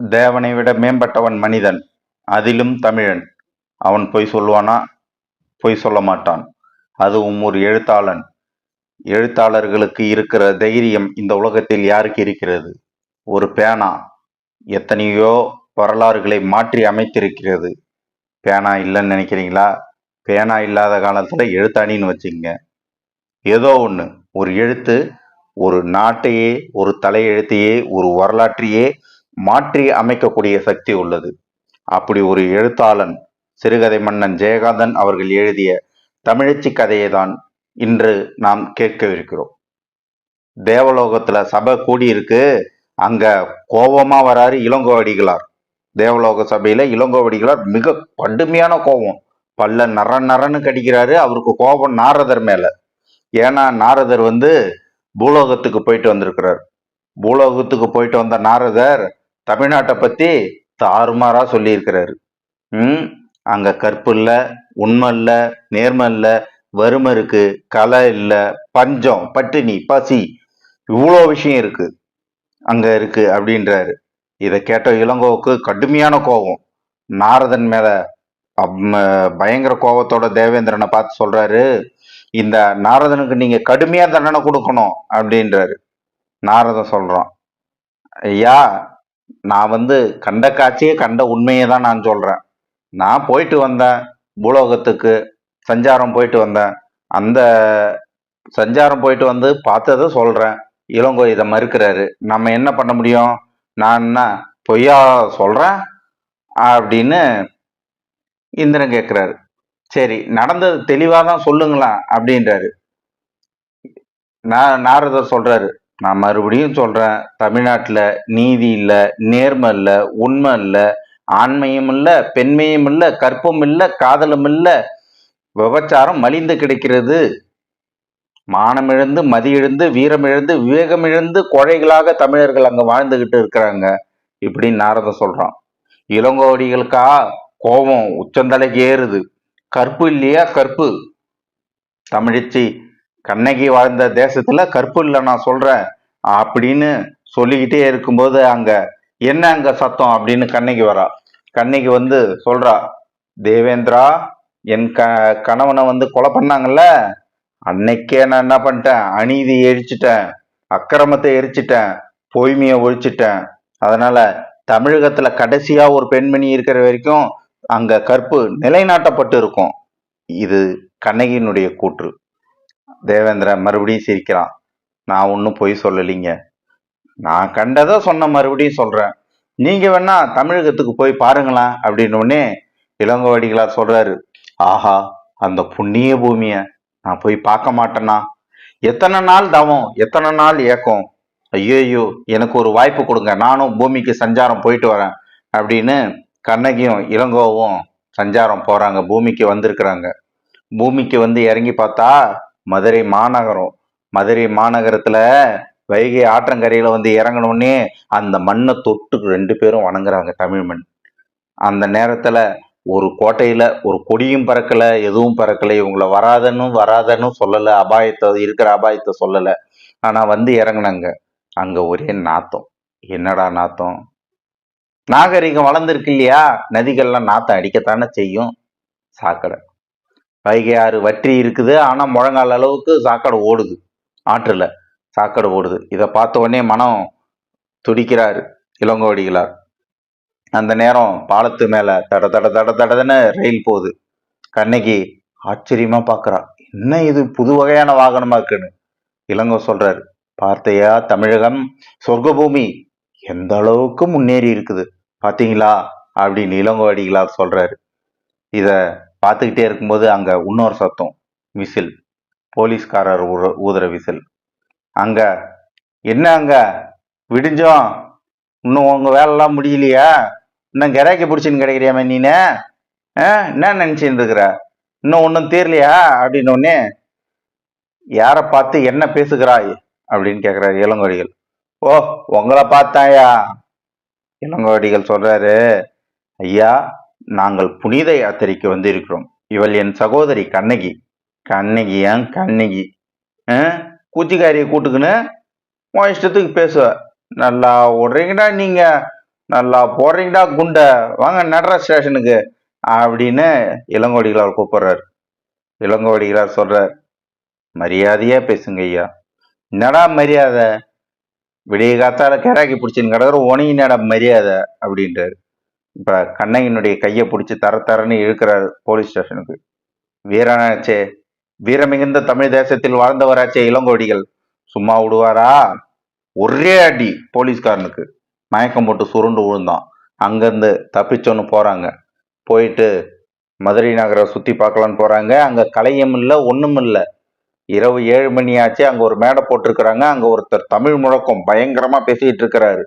தேவனை விட மேம்பட்டவன் மனிதன், அதிலும் தமிழன். அவன் பொய் சொல்லுவானா? பொய் சொல்ல மாட்டான். அதுவும் ஒரு எழுத்தாளன். எழுத்தாளர்களுக்கு இருக்கிற தைரியம் இந்த உலகத்தில் யாருக்கு இருக்கிறது? ஒரு பேனா எத்தனையோ வரலாறுகளை மாற்றி அமைத்திருக்கிறது. பேனா இல்லைன்னு நினைக்கிறீங்களா? பேனா இல்லாத காலத்துல எழுத்தாணின்னு வச்சுங்க. ஏதோ ஒண்ணு, ஒரு எழுத்து ஒரு நாட்டையே, ஒரு தலையெழுத்தையே, ஒரு வரலாற்றையே மாற்றி அமைக்கக்கூடிய சக்தி உள்ளது. அப்படி ஒரு எழுத்தாளன் சிறுகதை மன்னன் ஜெயகாந்தன் அவர்கள் எழுதிய தமிழச்சி கதையை தான் இன்று நாம் கேட்கவிருக்கிறோம். தேவலோகத்துல சபை கூடி இருக்கு. அங்க கோபமா வராரு இளங்கோவடிகளார். தேவலோக சபையில இளங்கோவடிகளார் மிக கடுமையான கோபம். பல்ல நர நரன்னு கடிக்கிறாரு. அவருக்கு கோபம் நாரதர் மேல. ஏன்னா நாரதர் பூலோகத்துக்கு போயிட்டு வந்திருக்கிறார். பூலோகத்துக்கு போயிட்டு வந்த நாரதர் தமிழ்நாட்டை பத்தி தாறுமாறா சொல்லி இருக்கிறாரு. அங்க கற்பு இல்ல, உண்மை இல்ல, நேர்மை இல்ல, வறுமை இருக்கு, கலை இல்ல, பஞ்சம், பட்டினி, பசி, இவ்வளோ விஷயம் இருக்கு அங்க இருக்கு அப்படின்றாரு. இதை கேட்ட இளங்கோவுக்கு கடுமையான கோபம். நாரதன் மேல பயங்கர கோபத்தோட தேவேந்திரனை பார்த்து சொல்றாரு, இந்த நாரதனுக்கு நீங்க கடுமையா தண்டனை கொடுக்கணும் அப்படின்றாரு. நாரதன் சொல்றான், ஐயா நான் கண்ட காட்சியே கண்ட உண்மையை தான் நான் சொல்றேன். நான் போயிட்டு வந்தேன் பூலோகத்துக்கு, சஞ்சாரம் போயிட்டு வந்தேன். அந்த சஞ்சாரம் போயிட்டு வந்து பார்த்ததை சொல்றேன். இளங்கோ இதை மறுக்கிறாரு. நம்ம என்ன பண்ண முடியும்? நான் என்ன பொய்யா சொல்றேன் அப்படின்னு இந்திரன் கேட்கிறாரு. சரி, நடந்தது தெளிவா தான் சொல்லுங்களா அப்படின்றாரு. நாரதர் சொல்றாரு, நான் மறுபடியும் சொல்றேன், தமிழ்நாட்டுல நீதி இல்ல, நேர்மை இல்ல, உண்மை இல்ல, ஆண்மையும் இல்ல, பெண்மையும் இல்ல, கற்பும் இல்ல, காதலும் இல்ல, விபச்சாரம் மலிந்து கிடைக்கிறது. மானம் இழந்து, மதி இழந்து, வீரம் இழந்து, விவேகம் இழந்து கொழைகளாக தமிழர்கள் அங்க வாழ்ந்துகிட்டு இருக்கிறாங்க இப்படின்னு நாரதர் சொல்றான். இளங்கோவடிகளுக்கா கோபம் உச்சந்தலைக்கு ஏறுது. கற்பு இல்லையா? கற்பு. தமிழச்சி கண்ணகி வாழ்ந்த தேசத்துல கற்பு இல்லை நான் சொல்றேன் அப்படின்னு சொல்லிக்கிட்டே இருக்கும்போது அங்க என்ன அங்க சத்தம் அப்படின்னு கண்ணகி வரா. கண்ணகி சொல்றா, தேவேந்திரா, என் கணவனை கொலை பண்ணாங்கல்ல, அன்னைக்கே நான் என்ன பண்ணிட்டேன், அநீதி எரிச்சிட்டேன், அக்கிரமத்தை எரிச்சிட்டேன், பொய்மையை ஒழிச்சிட்டேன். அதனால தமிழகத்துல கடைசியா ஒரு பெண்மணி இருக்கிற வரைக்கும் அங்க கற்பு நிலைநாட்டப்பட்டு இருக்கும். இது கண்ணகியினுடைய கூற்று. தேவேந்திரன் மறுபடியும் சிரிக்கிறான். நான் ஒன்றும் பொய் சொல்லலைங்க, நான் கண்டதை சொன்ன மறுபடியும் சொல்றேன். நீங்க வேணா தமிழகத்துக்கு போய் பாருங்களேன் அப்படின்னு உடனே இளங்கோவடிகளார் சொல்றாரு, ஆஹா, அந்த புண்ணிய பூமிய நான் போய் பார்க்க மாட்டேன்னா? எத்தனை நாள் தவம், எத்தனை நாள் ஏக்கம். ஐயோ, எனக்கு ஒரு வாய்ப்பு கொடுங்க, நானும் பூமிக்கு சஞ்சாரம் போயிட்டு வரேன் அப்படின்னு கண்ணகியும் இளங்கோவும் சஞ்சாரம் போறாங்க. பூமிக்கு வந்திருக்கிறாங்க. பூமிக்கு இறங்கி பார்த்தா மதுரை மாநகரம். மதுரை மாநகரத்துல வைகை ஆற்றங்கரையில இறங்கணுன்னே அந்த மண்ணை தொட்டு ரெண்டு பேரும் வணங்குறாங்க, தமிழ் மண். அந்த நேரத்துல ஒரு கோட்டையில ஒரு கொடியும் பறக்கல, எதுவும் பறக்கல. இவங்களை வராதன்னு சொல்லல, இருக்கிற அபாயத்தை சொல்லல. ஆனா இறங்குனாங்க. அங்க ஒரே நாத்தம். என்னடா நாத்தம்? நாகரிகம் வளர்ந்துருக்கு இல்லையா, நதிகள்லாம் நாத்தம் அடிக்கத்தானே செய்யும். சாக்கடை. வைகை ஆறு வற்றி இருக்குது, ஆனா முழங்கால் அளவுக்கு சாக்கடை ஓடுது, ஆற்றுல சாக்கடை ஓடுது. இதை பார்த்த உடனே மனம் துடிக்கிறாரு இளங்கோவடிகளார். அந்த நேரம் பாலத்து மேல தட தட தட தடன்னு ரயில் போகுது. கண்ணகி ஆச்சரியமா பாக்குறா, என்ன இது புது வகையான வாகனமா இருக்குன்னு. இளங்கோ சொல்றாரு, பார்த்தையா, தமிழகம் சொர்க்கபூமி எந்த அளவுக்கு முன்னேறி இருக்குது பாத்தீங்களா அப்படின்னு இளங்கோவடிகளார் சொல்றாரு. இத பார்த்துக்கிட்டே இருக்கும்போது அங்க இன்னொரு சத்தம், விசில். போலீஸ்காரர் ஊதுற விசில். அங்க என்ன, அங்க விடிஞ்சோம், இன்னும் உங்க வேலைலாம் முடியலையா? இன்னும் கிராக்கி பிடிச்சின்னு கிடைக்கிறியாமே நீனு? என்ன நினைச்சுட்டு இருக்கிற? இன்னும் ஒன்றும் தீரலையா அப்படின்னு உடனே, யாரை பார்த்து என்ன பேசுகிறாய் அப்படின்னு கேட்கிறாரு இளங்கோவடிகள். ஓ, உங்களை பார்த்தாயா? இளங்கோவடிகள் சொல்றாரு, ஐயா, நாங்கள் புனித யாத்திரைக்கு வந்திருக்கிறோம். இவள் என் சகோதரி கண்ணகி. கண்ணகி ஏன் கண்ணகி? கூச்சிக்காரியை கூட்டுக்குன்னு உன் இஷ்டத்துக்கு பேசுவ. நல்லா விடுறீங்கடா நீங்க. நல்லா போடுறீங்கடா குண்ட, வாங்க நடரா ஸ்டேஷனுக்கு அப்படின்னு இளங்கோடிகளார் கூப்பிடுறாரு. இளங்கோடிகளார் சொல்றார், மரியாதையா பேசுங்க ஐயா. என்னடா மரியாதை, விடிய காத்தால கேராக்கி பிடிச்சின்னு கிடக்குற உனக்கு என்னடா மரியாதை அப்படின்றாரு. இப்ப கண்ணகியினுடைய கையை பிடிச்சி தர தரன்னு இழுக்கிறாரு போலீஸ் ஸ்டேஷனுக்கு. வீரனாச்சே, வீரமிகுந்த தமிழ் தேசத்தில் வாழ்ந்தவராச்சே இளங்கோடிகள், சும்மா விடுவாரா? ஒரே அடி போலீஸ்காரனுக்கு, மயக்கம் போட்டு சுருண்டு விழுந்தான். அங்கிருந்து தப்பிச்சோன்னு போறாங்க. போயிட்டு மதுரை நகரை சுத்தி பார்க்கலான்னு போறாங்க. அங்க கலையும் இல்ல, ஒண்ணும் இல்ல. இரவு 7 மணி ஆச்சு. அங்க ஒரு மேடை போட்டிருக்கிறாங்க. அங்க ஒருத்தர் தமிழ் முழக்கம் பயங்கரமா பேசிட்டு இருக்கிறாரு.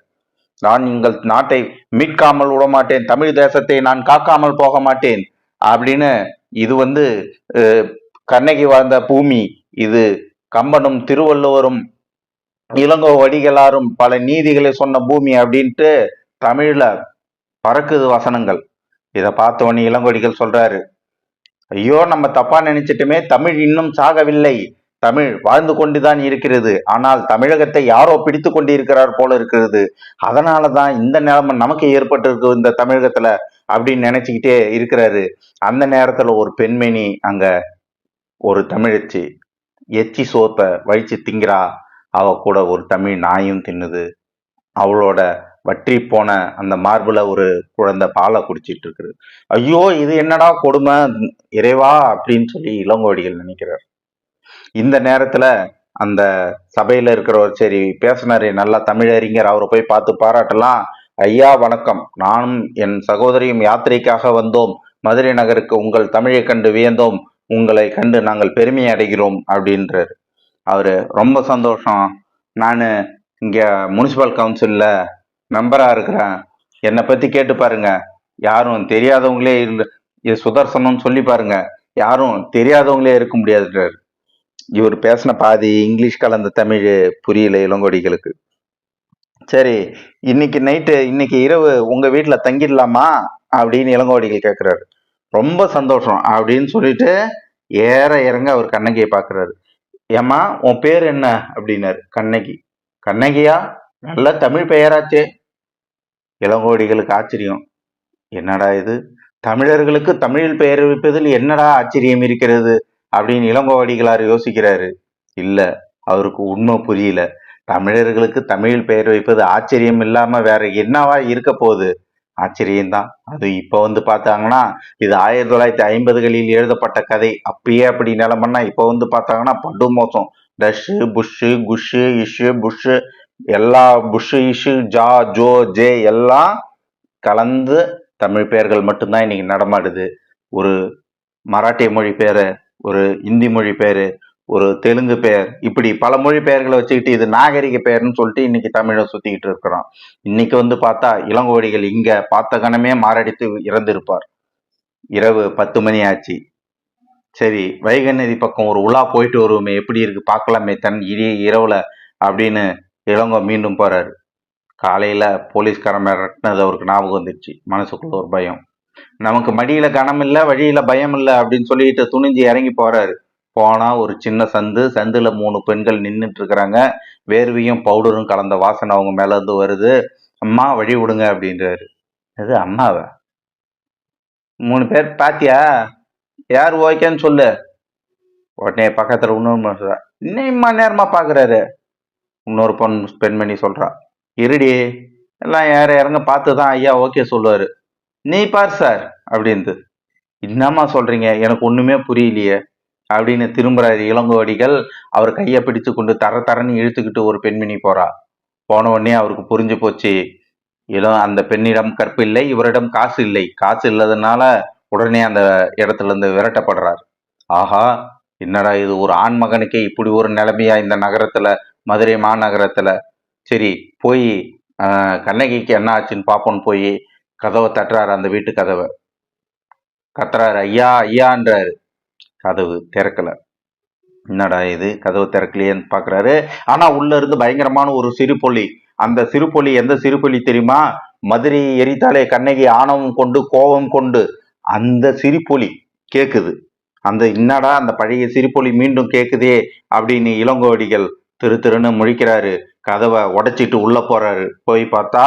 நான் எங்கள் நாட்டை மீட்காமல் விட மாட்டேன், தமிழ் தேசத்தை நான் காக்காமல் போக மாட்டேன் அப்படின்னு. இது வந்து கண்ணகி வாழ்ந்த பூமி, இது கம்பனும் திருவள்ளுவரும் இளங்கோவடிகளாரும் பல நீதிகளை சொன்ன பூமி அப்படின்ட்டு தமிழ்ல பறக்குது வசனங்கள். இதை பார்த்தவொடனே இளங்கோடிகள் சொல்றாரு, ஐயோ நம்ம தப்பா நினைச்சிட்டுமே, தமிழ் இன்னும் சாகவில்லை, தமிழ் வாழ்ந்து கொண்டுதான் இருக்கிறது. ஆனால் தமிழகத்தை யாரோ பிடித்து கொண்டு இருக்கிறார் போல இருக்கிறது. அதனாலதான் இந்த நிலைமை நமக்கு ஏற்பட்டிருக்கு இந்த தமிழகத்துல அப்படின்னு நினைச்சுக்கிட்டே இருக்கிறாரு. அந்த நேரத்துல ஒரு பெண்மணி அங்க ஒரு தமிழச்சி எச்சி சோத்த வழிச்சு திங்கிறா. அவ கூட ஒரு தமிழ் நாயும் தின்னுது. அவளோட வற்றி போன அந்த மார்புல ஒரு குழந்தை பாலை குடிச்சிட்டு இருக்குது. ஐயோ இது என்னடா கொடுமை இறைவா அப்படின்னு சொல்லி இளங்கோடிகள் நினைக்கிறார். இந்த நேரத்துல அந்த சபையில இருக்கிறவர் சரி பேசினாரு, நல்லா தமிழறிஞர், அவரை போய் பார்த்து பாராட்டலாம். ஐயா வணக்கம், நானும் என் சகோதரியும் யாத்திரைக்காக வந்தோம் மதுரை நகருக்கு, உங்கள் தமிழை கண்டு வியந்தோம், உங்களை கண்டு நாங்கள் பெருமை அடைகிறோம் அப்படின்றாரு. அவரு ரொம்ப சந்தோஷம், நான் இங்க முனிசிபல் கவுன்சில்ல மெம்பரா இருக்கிறேன், என்னை பத்தி கேட்டு பாருங்க, யாரும் தெரியாதவங்களே இது சுதர்சனம் சொல்லி பாருங்க, யாரும் தெரியாதவங்களே இருக்க முடியாதுன்றாரு. இவர் பேசின பாதி இங்கிலீஷ் கலந்த தமிழ் புரியல இளங்கோடிகளுக்கு. சரி, இன்னைக்கு இரவு உங்க வீட்டுல தங்கிடலாமா அப்படின்னு இளங்கோடிகள் கேட்கிறாரு. ரொம்ப சந்தோஷம் அப்படின்னு சொல்லிட்டு ஏற இறங்க அவர் கண்ணகியை பாக்குறாரு. ஏமா உன் பேர் என்ன அப்படின்னாரு. கண்ணகி. கண்ணகியா, நல்ல தமிழ் பெயராச்சே. இளங்கோடிகளுக்கு ஆச்சரியம், என்னடா இது, தமிழர்களுக்கு தமிழில் பெயர் வைப்பதில் என்னடா ஆச்சரியம் இருக்கிறது அப்படின்னு இளங்கோவடிகளார் யோசிக்கிறாரு. இல்ல, அவருக்கு உண்மை புரியல. தமிழர்களுக்கு தமிழில் பெயர் வைப்பது ஆச்சரியம் இல்லாம வேற என்னவா இருக்க போகுது? ஆச்சரியம்தான். அது இப்ப வந்து பார்த்தாங்கன்னா இது 1950களில் எழுதப்பட்ட கதை. அப்பயே அப்படி நிலைமைன்னா இப்ப வந்து பார்த்தாங்கன்னா படு மோசம். டஷ் புஷ்ஷு குஷ்ஷு இஷு புஷ்ஷு எல்லா புஷ்ஷு இஷு ஜா ஜோ ஜே எல்லாம் கலந்து தமிழ் பெயர்கள் மட்டும்தான் இன்னைக்கு நடமாடுது. ஒரு மராட்டிய மொழி பேரு, ஒரு இந்தி மொழி பேரு, ஒரு தெலுங்கு பெயர், இப்படி பல மொழி பெயர்களை வச்சுக்கிட்டு இது நாகரிக பெயர்னு சொல்லிட்டு இன்னைக்கு தமிழை சுத்திக்கிட்டு இருக்கிறோம். இன்னைக்கு வந்து பார்த்தா இளங்கோவடிகள் இங்க பார்த்த கணமே மாரடித்து இறந்திருப்பார். இரவு 10 மணி ஆச்சு. சரி, வைகை நதி பக்கம் ஒரு உலா போயிட்டு வருவோமே, எப்படி இருக்கு பார்க்கலாமே தன் இரவுல அப்படின்னு இளங்கோ மீண்டும் போறாரு. காலையில போலீஸ்காரன் மிரட்டினது அவருக்கு ஞாபகம் வந்துருச்சு. மனசுக்குள்ள ஒரு பயம். நமக்கு மடியில கனம் இல்ல, வழியில பயம் இல்ல அப்படின்னு சொல்லிட்டு துணிஞ்சு இறங்கி போறாரு. போனா ஒரு சின்ன சந்துல 3 பெண்கள் நின்றுட்டு இருக்கிறாங்க. வேர்வையும் பவுடரும் கலந்த வாசனை அவங்க மேல இருந்து வருது. அம்மா வழி விடுங்க அப்படின்றாரு. அது அம்மாவ 3 பேர் பாத்தியா, யார் ஓகேன்னு சொல்லு. உடனே பக்கத்துல இன்னொரு இன்னும்மா நேரமா பாக்குறாரு. இன்னொரு பெண்மணி சொல்றா, இருடி எல்லாம் யார இறங்க பார்த்துதான் ஐயா ஓகே சொல்லுவாரு, நீ பார் சார் அப்படின்ட்டு. என்னம்மா சொல்றீங்க, எனக்கு ஒண்ணுமே புரியலையே அப்படின்னு திரும்புறாரு இளங்கோவடிகள். அவர் கையை பிடிச்சு கொண்டு தரன்னு இழுத்துக்கிட்டு ஒரு பெண்மணி போறா. போன உடனே அவருக்கு புரிஞ்சு போச்சு, அந்த பெண்ணிடம் கற்பு இல்லை, இவரிடம் காசு இல்லை. காசு இல்லாதனால உடனே அந்த இடத்துல இருந்து விரட்டப்படுறாரு. ஆஹா, என்னடா இது, ஒரு ஆண் மகனுக்கே இப்படி ஒரு நிலைமையா இந்த நகரத்துல, மதுரை மாநகரத்துல. சரி போய் கண்ணகிக்கு என்ன ஆச்சுன்னு பாப்போன்னு போய் கதவை தட்டுறாரு. அந்த வீட்டு கதவை கத்துறாரு, ஐயா ஐயான்றாரு. கதவு திறக்கல. என்னடா இது, கதவு திறக்கலையேன்னு பாக்குறாரு. ஆனா உள்ள இருந்து பயங்கரமான ஒரு சிறுபொலி. அந்த சிறுபொலி எந்த சிறுபொலி தெரியுமா? மதுரை எரித்தாலே கண்ணகி ஆணவம் கொண்டு கோபம் கொண்டு அந்த சிறுபொலி கேக்குது. அந்த என்னடா அந்த பழைய சிறுபொலி மீண்டும் கேக்குதே அப்படின்னு இளங்கோவடிகள் திரு திருன்னு முழிக்கிறாரு. கதவை உடைச்சிட்டு உள்ள போறாரு. போய் பார்த்தா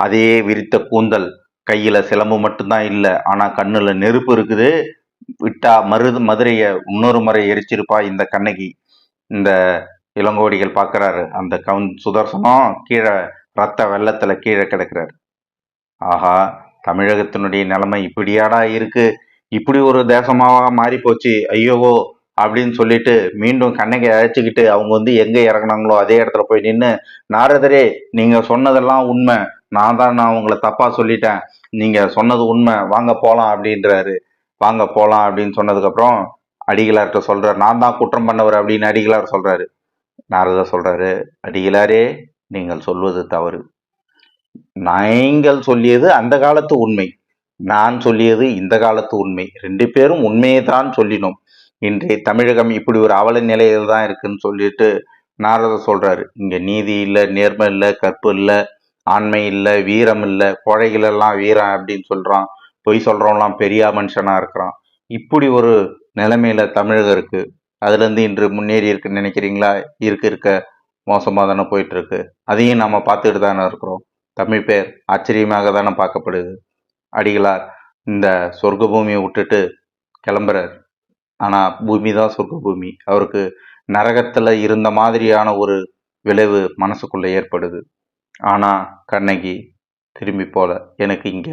அதே விரித்த கூந்தல், கையில சிலம்பு மட்டும்தான் இல்ல. ஆனா கண்ணுல நெருப்பு இருக்குது. விட்டா மதுரைய இன்னொரு முறை எரிச்சிருப்பா இந்த கண்ணகி. இந்த இளங்கோடிகள் பாக்குறாரு. அந்த சுதர்சனம் கீழே ரத்த வெள்ளத்துல கீழே கிடக்குறாரு. ஆஹா, தமிழகத்தினுடைய நிலைமை இப்படியாடா இருக்கு, இப்படி ஒரு தேசமாவா மாறி போச்சு, ஐயோவோ அப்படின்னு சொல்லிட்டு மீண்டும் கண்ணகி அழைச்சிக்கிட்டு அவங்க எங்க இறங்குனாங்களோ அதே இடத்துல போய் நின்று, நாரதரே நீங்க சொன்னதெல்லாம் உண்மை, நான் உங்களை தப்பா சொல்லிட்டேன், நீங்க சொன்னது உண்மை, வாங்க போலாம் அப்படின்றாரு. வாங்க போலாம் அப்படின்னு சொன்னதுக்கு அப்புறம் அடிகளார்கிட்ட சொல்றாரு, நான் தான் குற்றம் பண்ணவர் அப்படின்னு அடிகளார் சொல்றாரு. நாரதர் சொல்றாரு, அடிகளாரே நீங்கள் சொல்வது தவறு. நீங்கள் சொல்லியது அந்த காலத்து உண்மை, நான் சொல்லியது இந்த காலத்து உண்மை. 2 பேரும் உண்மையை தான் சொல்லினோம். இன்றைய தமிழகம் இப்படி ஒரு அவல நிலையில் தான் இருக்குன்னு சொல்லிட்டு நாரதர் சொல்றாரு, இங்க நீதி இல்லை, நேர்மை இல்லை, கற்பு இல்லை, ஆண்மை இல்லை, வீரம் இல்லை, கொழைகள் எல்லாம் வீரம் அப்படின்னு சொல்றான், பொய் சொல்றவன்லாம் பெரிய மனுஷனா இருக்கிறான். இப்படி ஒரு நிலைமையில தமிழகம் இருக்கு. அதுல இருந்து இன்று முன்னேறி இருக்குன்னு நினைக்கிறீங்களா? இருக்க மோசமா தானே போயிட்டு இருக்கு. அதையும் நம்ம பார்த்துட்டு தானே இருக்கிறோம். தமிழ் பேர் ஆச்சரியமாக தானே பார்க்கப்படுது. அடிகளார் இந்த சொர்க்க பூமியை விட்டுட்டு கிளம்புறார். ஆனா பூமி தான் சொர்க்க பூமி. அவருக்கு நரகத்துல இருந்த மாதிரியான ஒரு விளைவு மனசுக்குள்ள ஏற்படுது. ஆனா கண்ணகி திரும்பி போல, எனக்கு இங்க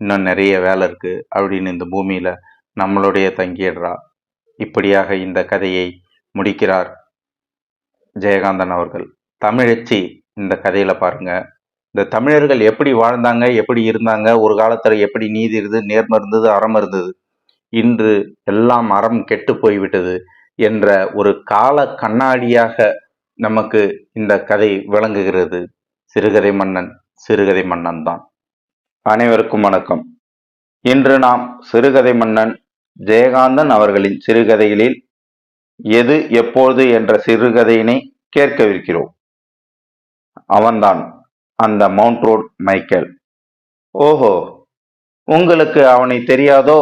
இன்னும் நிறைய வேலை இருக்கு அப்படின்னு இந்த பூமியில நம்மளுடைய தங்கிடுறா. இப்படியாக இந்த கதையை முடிக்கிறார் ஜெயகாந்தன் அவர்கள். தமிழச்சி இந்த கதையில பாருங்க, இந்த தமிழர்கள் எப்படி வாழ்ந்தாங்க, எப்படி இருந்தாங்க, ஒரு காலத்துல எப்படி நீதி இருந்தது, நேர்மை இருந்தது, அறம் இருந்தது, இன்று எல்லாம் அறம் கெட்டு போய்விட்டது என்ற ஒரு கால கண்ணாடியாக நமக்கு இந்த கதை விளங்குகிறது. சிறுகதை மன்னன் சிறுகதை மன்னன் தான். அனைவருக்கும் வணக்கம். இன்று நாம் சிறுகதை மன்னன் ஜெயகாந்தன் அவர்களின் சிறுகதைகளில் எது எப்போது என்ற சிறுகதையினை கேட்கவிருக்கிறோம். அவன்தான் அந்த மவுண்ட் ரோட் மைக்கேல். ஓஹோ, உங்களுக்கு அவனை தெரியாதோ?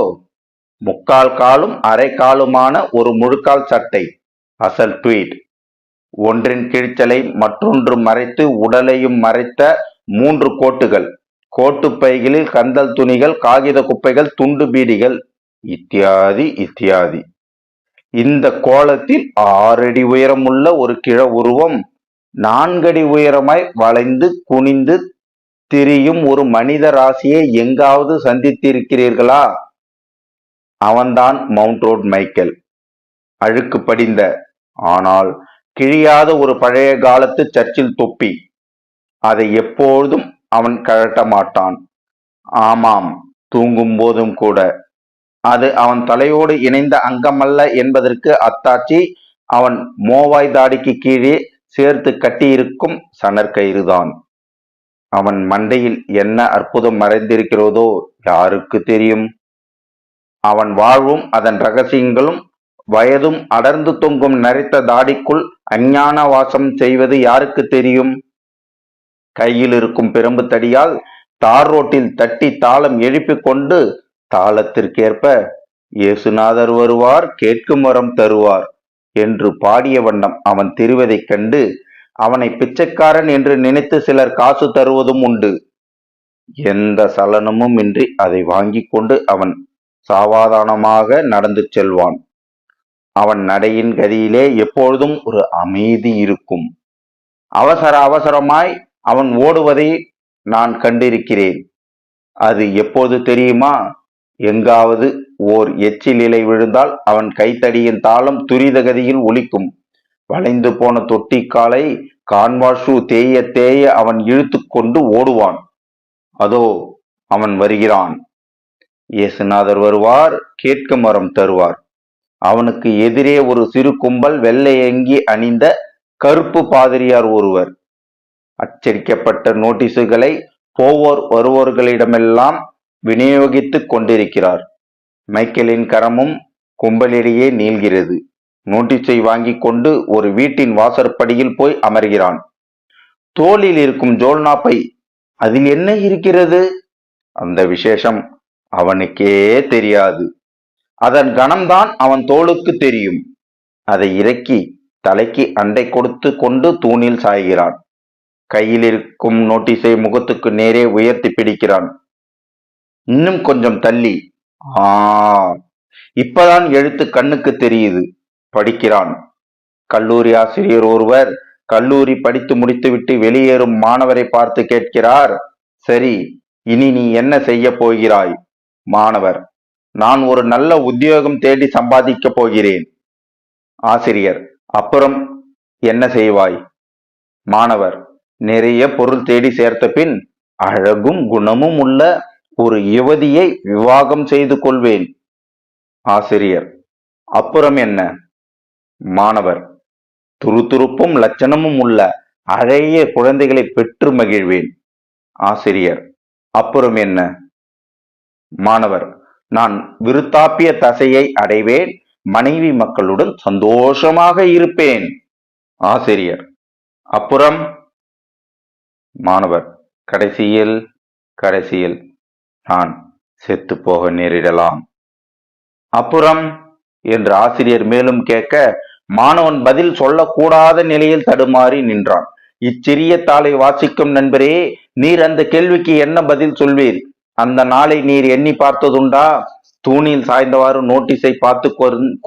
முக்கால் காலும் அரை காலுமான ஒரு முழுக்கால் சட்டை, அசல் ட்வீட், ஒன்றின் கிழிச்சலை மற்றொன்று மறைத்து உடலையும் மறைத்த 3 கோட்டுகள், கோட்டு பைகளில் கந்தல் துணிகள், காகித குப்பைகள், துண்டு பீடிகள், இத்தியாதி இத்தியாதி. இந்த கோலத்தில் 6 அடி உயரமுள்ள ஒரு கிழ உருவம் 4 அடி உயரமாய் வளைந்து குனிந்து திரியும் ஒரு மனித ராசியை எங்காவது சந்தித்திருக்கிறீர்களா? அவன்தான் மவுண்ட் ரோட் மைக்கேல். அழுக்கு படிந்த ஆனால் கிழியாத ஒரு பழைய காலத்து சர்ச்சில் தொப்பி. அதை எப்பொழுதும் அவன் கழட்ட மாட்டான். ஆமாம், தூங்கும் போதும் கூட. அது அவன் தலையோடு இணைந்த அங்கமல்ல என்பதற்கு அத்தாட்சி அவன் மோவாய் தாடிக்கு கீழே சேர்த்து கட்டியிருக்கும் சணற்கயிறுதான். அவன் மண்டையில் என்ன அற்புதம் மறைந்திருக்கிறதோ யாருக்கு தெரியும்? அவன் வாழ்வும் அதன் ரகசியங்களும் வயதும் அடர்ந்து தொங்கும் நரைத்த தாடிக்குள் அஞ்ஞான வாசம் செய்வது யாருக்கு தெரியும்? கையில் இருக்கும் பிரம்பு தடியால் தார் ரோட்டில் தட்டி தாளம் எழுப்பிக் கொண்டு தாளத்திற்கேற்ப இயேசுநாதர் வருவார், கேட்கும் வரம் தருவார் என்று பாடிய வண்ணம் அவன் திரிவதைக் கண்டு அவனை பிச்சைக்காரன் என்று நினைத்து சிலர் காசு தருவதும் உண்டு. எந்த சலனமும் இன்றி அதை வாங்கி கொண்டு அவன் சாவதானமாக நடந்து செல்வான். அவன் நடையின் கதியிலே எப்பொழுதும் ஒரு அமைதி இருக்கும். அவசர அவசரமாய் அவன் ஓடுவதை நான் கண்டிருக்கிறேன். அது எப்போது தெரியுமா? எங்காவது ஓர் எச்சில் இலை விழுந்தால் அவன் கைத்தடியின் தாளம் துரித கதியில் ஒலிக்கும். வளைந்து போன தொட்டி காலை கான்வாஷு தேய தேய அவன் இழுத்து கொண்டு ஓடுவான். அதோ அவன் வருகிறான். இயேசுநாதர் வருவார், கேட்கும் வரம் தருவார். அவனுக்கு எதிரே ஒரு சிறு கும்பல் வெள்ளை அங்கி அணிந்த கருப்பு பாதிரியார் ஒருவர். அச்சடிக்கப்பட்ட நோட்டீஸுகளை போவோர் வருவோர்களிடமெல்லாம் விநியோகித்துக் கொண்டிருக்கிறார். மைக்கேலின் கரமும் கும்பலிடையே நீள்கிறது. நோட்டீஸை வாங்கி கொண்டு ஒரு வீட்டின் வாசற்படியில் போய் அமர்கிறான். தோளில் இருக்கும் ஜோல்னாப்பை, அதில் என்ன இருக்கிறது? அந்த விசேஷம் அவனுக்கே தெரியாது. அதன் கணம்தான் அவன் தோளுக்கு தெரியும். அதை இறக்கி தலைக்கு அண்டை கொடுத்து கொண்டு தூணில் சாய்கிறான். கையில் இருக்கும் நோட்டீஸை முகத்துக்கு நேரே உயர்த்தி பிடிக்கிறான். இன்னும் கொஞ்சம் தள்ளி. ஆ, இப்பதான் எழுத்து கண்ணுக்கு தெரியுது. படிக்கிறான். கல்லூரி ஆசிரியர் ஒருவர் கல்லூரி படித்து முடித்துவிட்டு வெளியேறும் மாணவரை பார்த்து கேட்கிறார், சரி, இனி நீ என்ன செய்ய போகிறாய்? மாணவர், நான் ஒரு நல்ல உத்தியோகம் தேடி சம்பாதிக்கப் போகிறேன். ஆசிரியர், அப்புறம் என்ன செய்வாய்? மாணவர், நிறைய பொருள் தேடி சேர்த்த பின் அழகும் குணமும் உள்ள ஒரு யுவதியை விவாகம் செய்து கொள்வேன். ஆசிரியர், அப்புறம் என்ன? மாணவர், துருதுருப்பும் லட்சணமும் உள்ள அழகிய குழந்தைகளை பெற்று மகிழ்வேன். ஆசிரியர், அப்புறம் என்ன? மாணவர், நான் விருத்தாப்பிய தசையை அடைவேன். மனைவி மக்களுடன் சந்தோஷமாக இருப்பேன். ஆசிரியர், அப்புறம்? மாணவர், கடைசியில் நான் செத்து போக நேரிடலாம். அப்புறம் என்று ஆசிரியர் மேலும் கேட்க, மாணவன் பதில் சொல்லக்கூடாத நிலையில் தடுமாறி நின்றான். இச்சிறிய தாளை வாசிக்கும் நண்பரே, நீர் அந்த கேள்விக்கு என்ன பதில் சொல்வீர்? அந்த நாளை நீர் எண்ணி பார்த்ததுண்டா? தூணில் சாய்ந்தவாறு நோட்டீஸை பார்த்து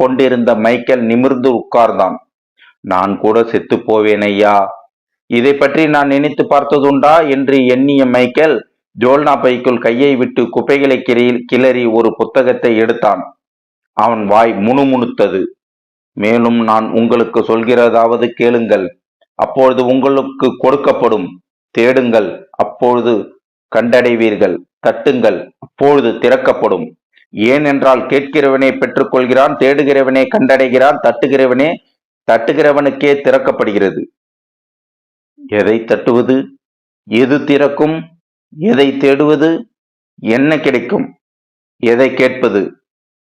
கொண்டிருந்த மைக்கேல் நிமிர்ந்து உட்கார்ந்தான். நான் கூட செத்து போவேன் ஐயா. இதை பற்றி நான் நினைத்து பார்த்ததுண்டா என்று எண்ணிய மைக்கேல் ஜோல்னா பைக்குள் கையை விட்டு குப்பைகளை கிளறி ஒரு புத்தகத்தை எடுத்தான். அவன் வாய் முணுமுணுத்தது. மேலும் நான் உங்களுக்கு சொல்கிறதாவது கேளுங்கள். அப்பொழுது உங்களுக்கு கொடுக்கப்படும். தேடுங்கள், அப்பொழுது கண்டடைவீர்கள். தட்டுங்கள், அப்பொழுது திறக்கப்படும். ஏனென்றால் கேட்கிறவனே பெற்றுக்கொள்கிறான், தேடுகிறவனே கண்டடைகிறான், தட்டுகிறவனுக்கே திறக்கப்படுகிறது. எதை தட்டுவது? எது திறக்கும்? எதை தேடுவது? என்ன கிடைக்கும்? எதை கேட்பது?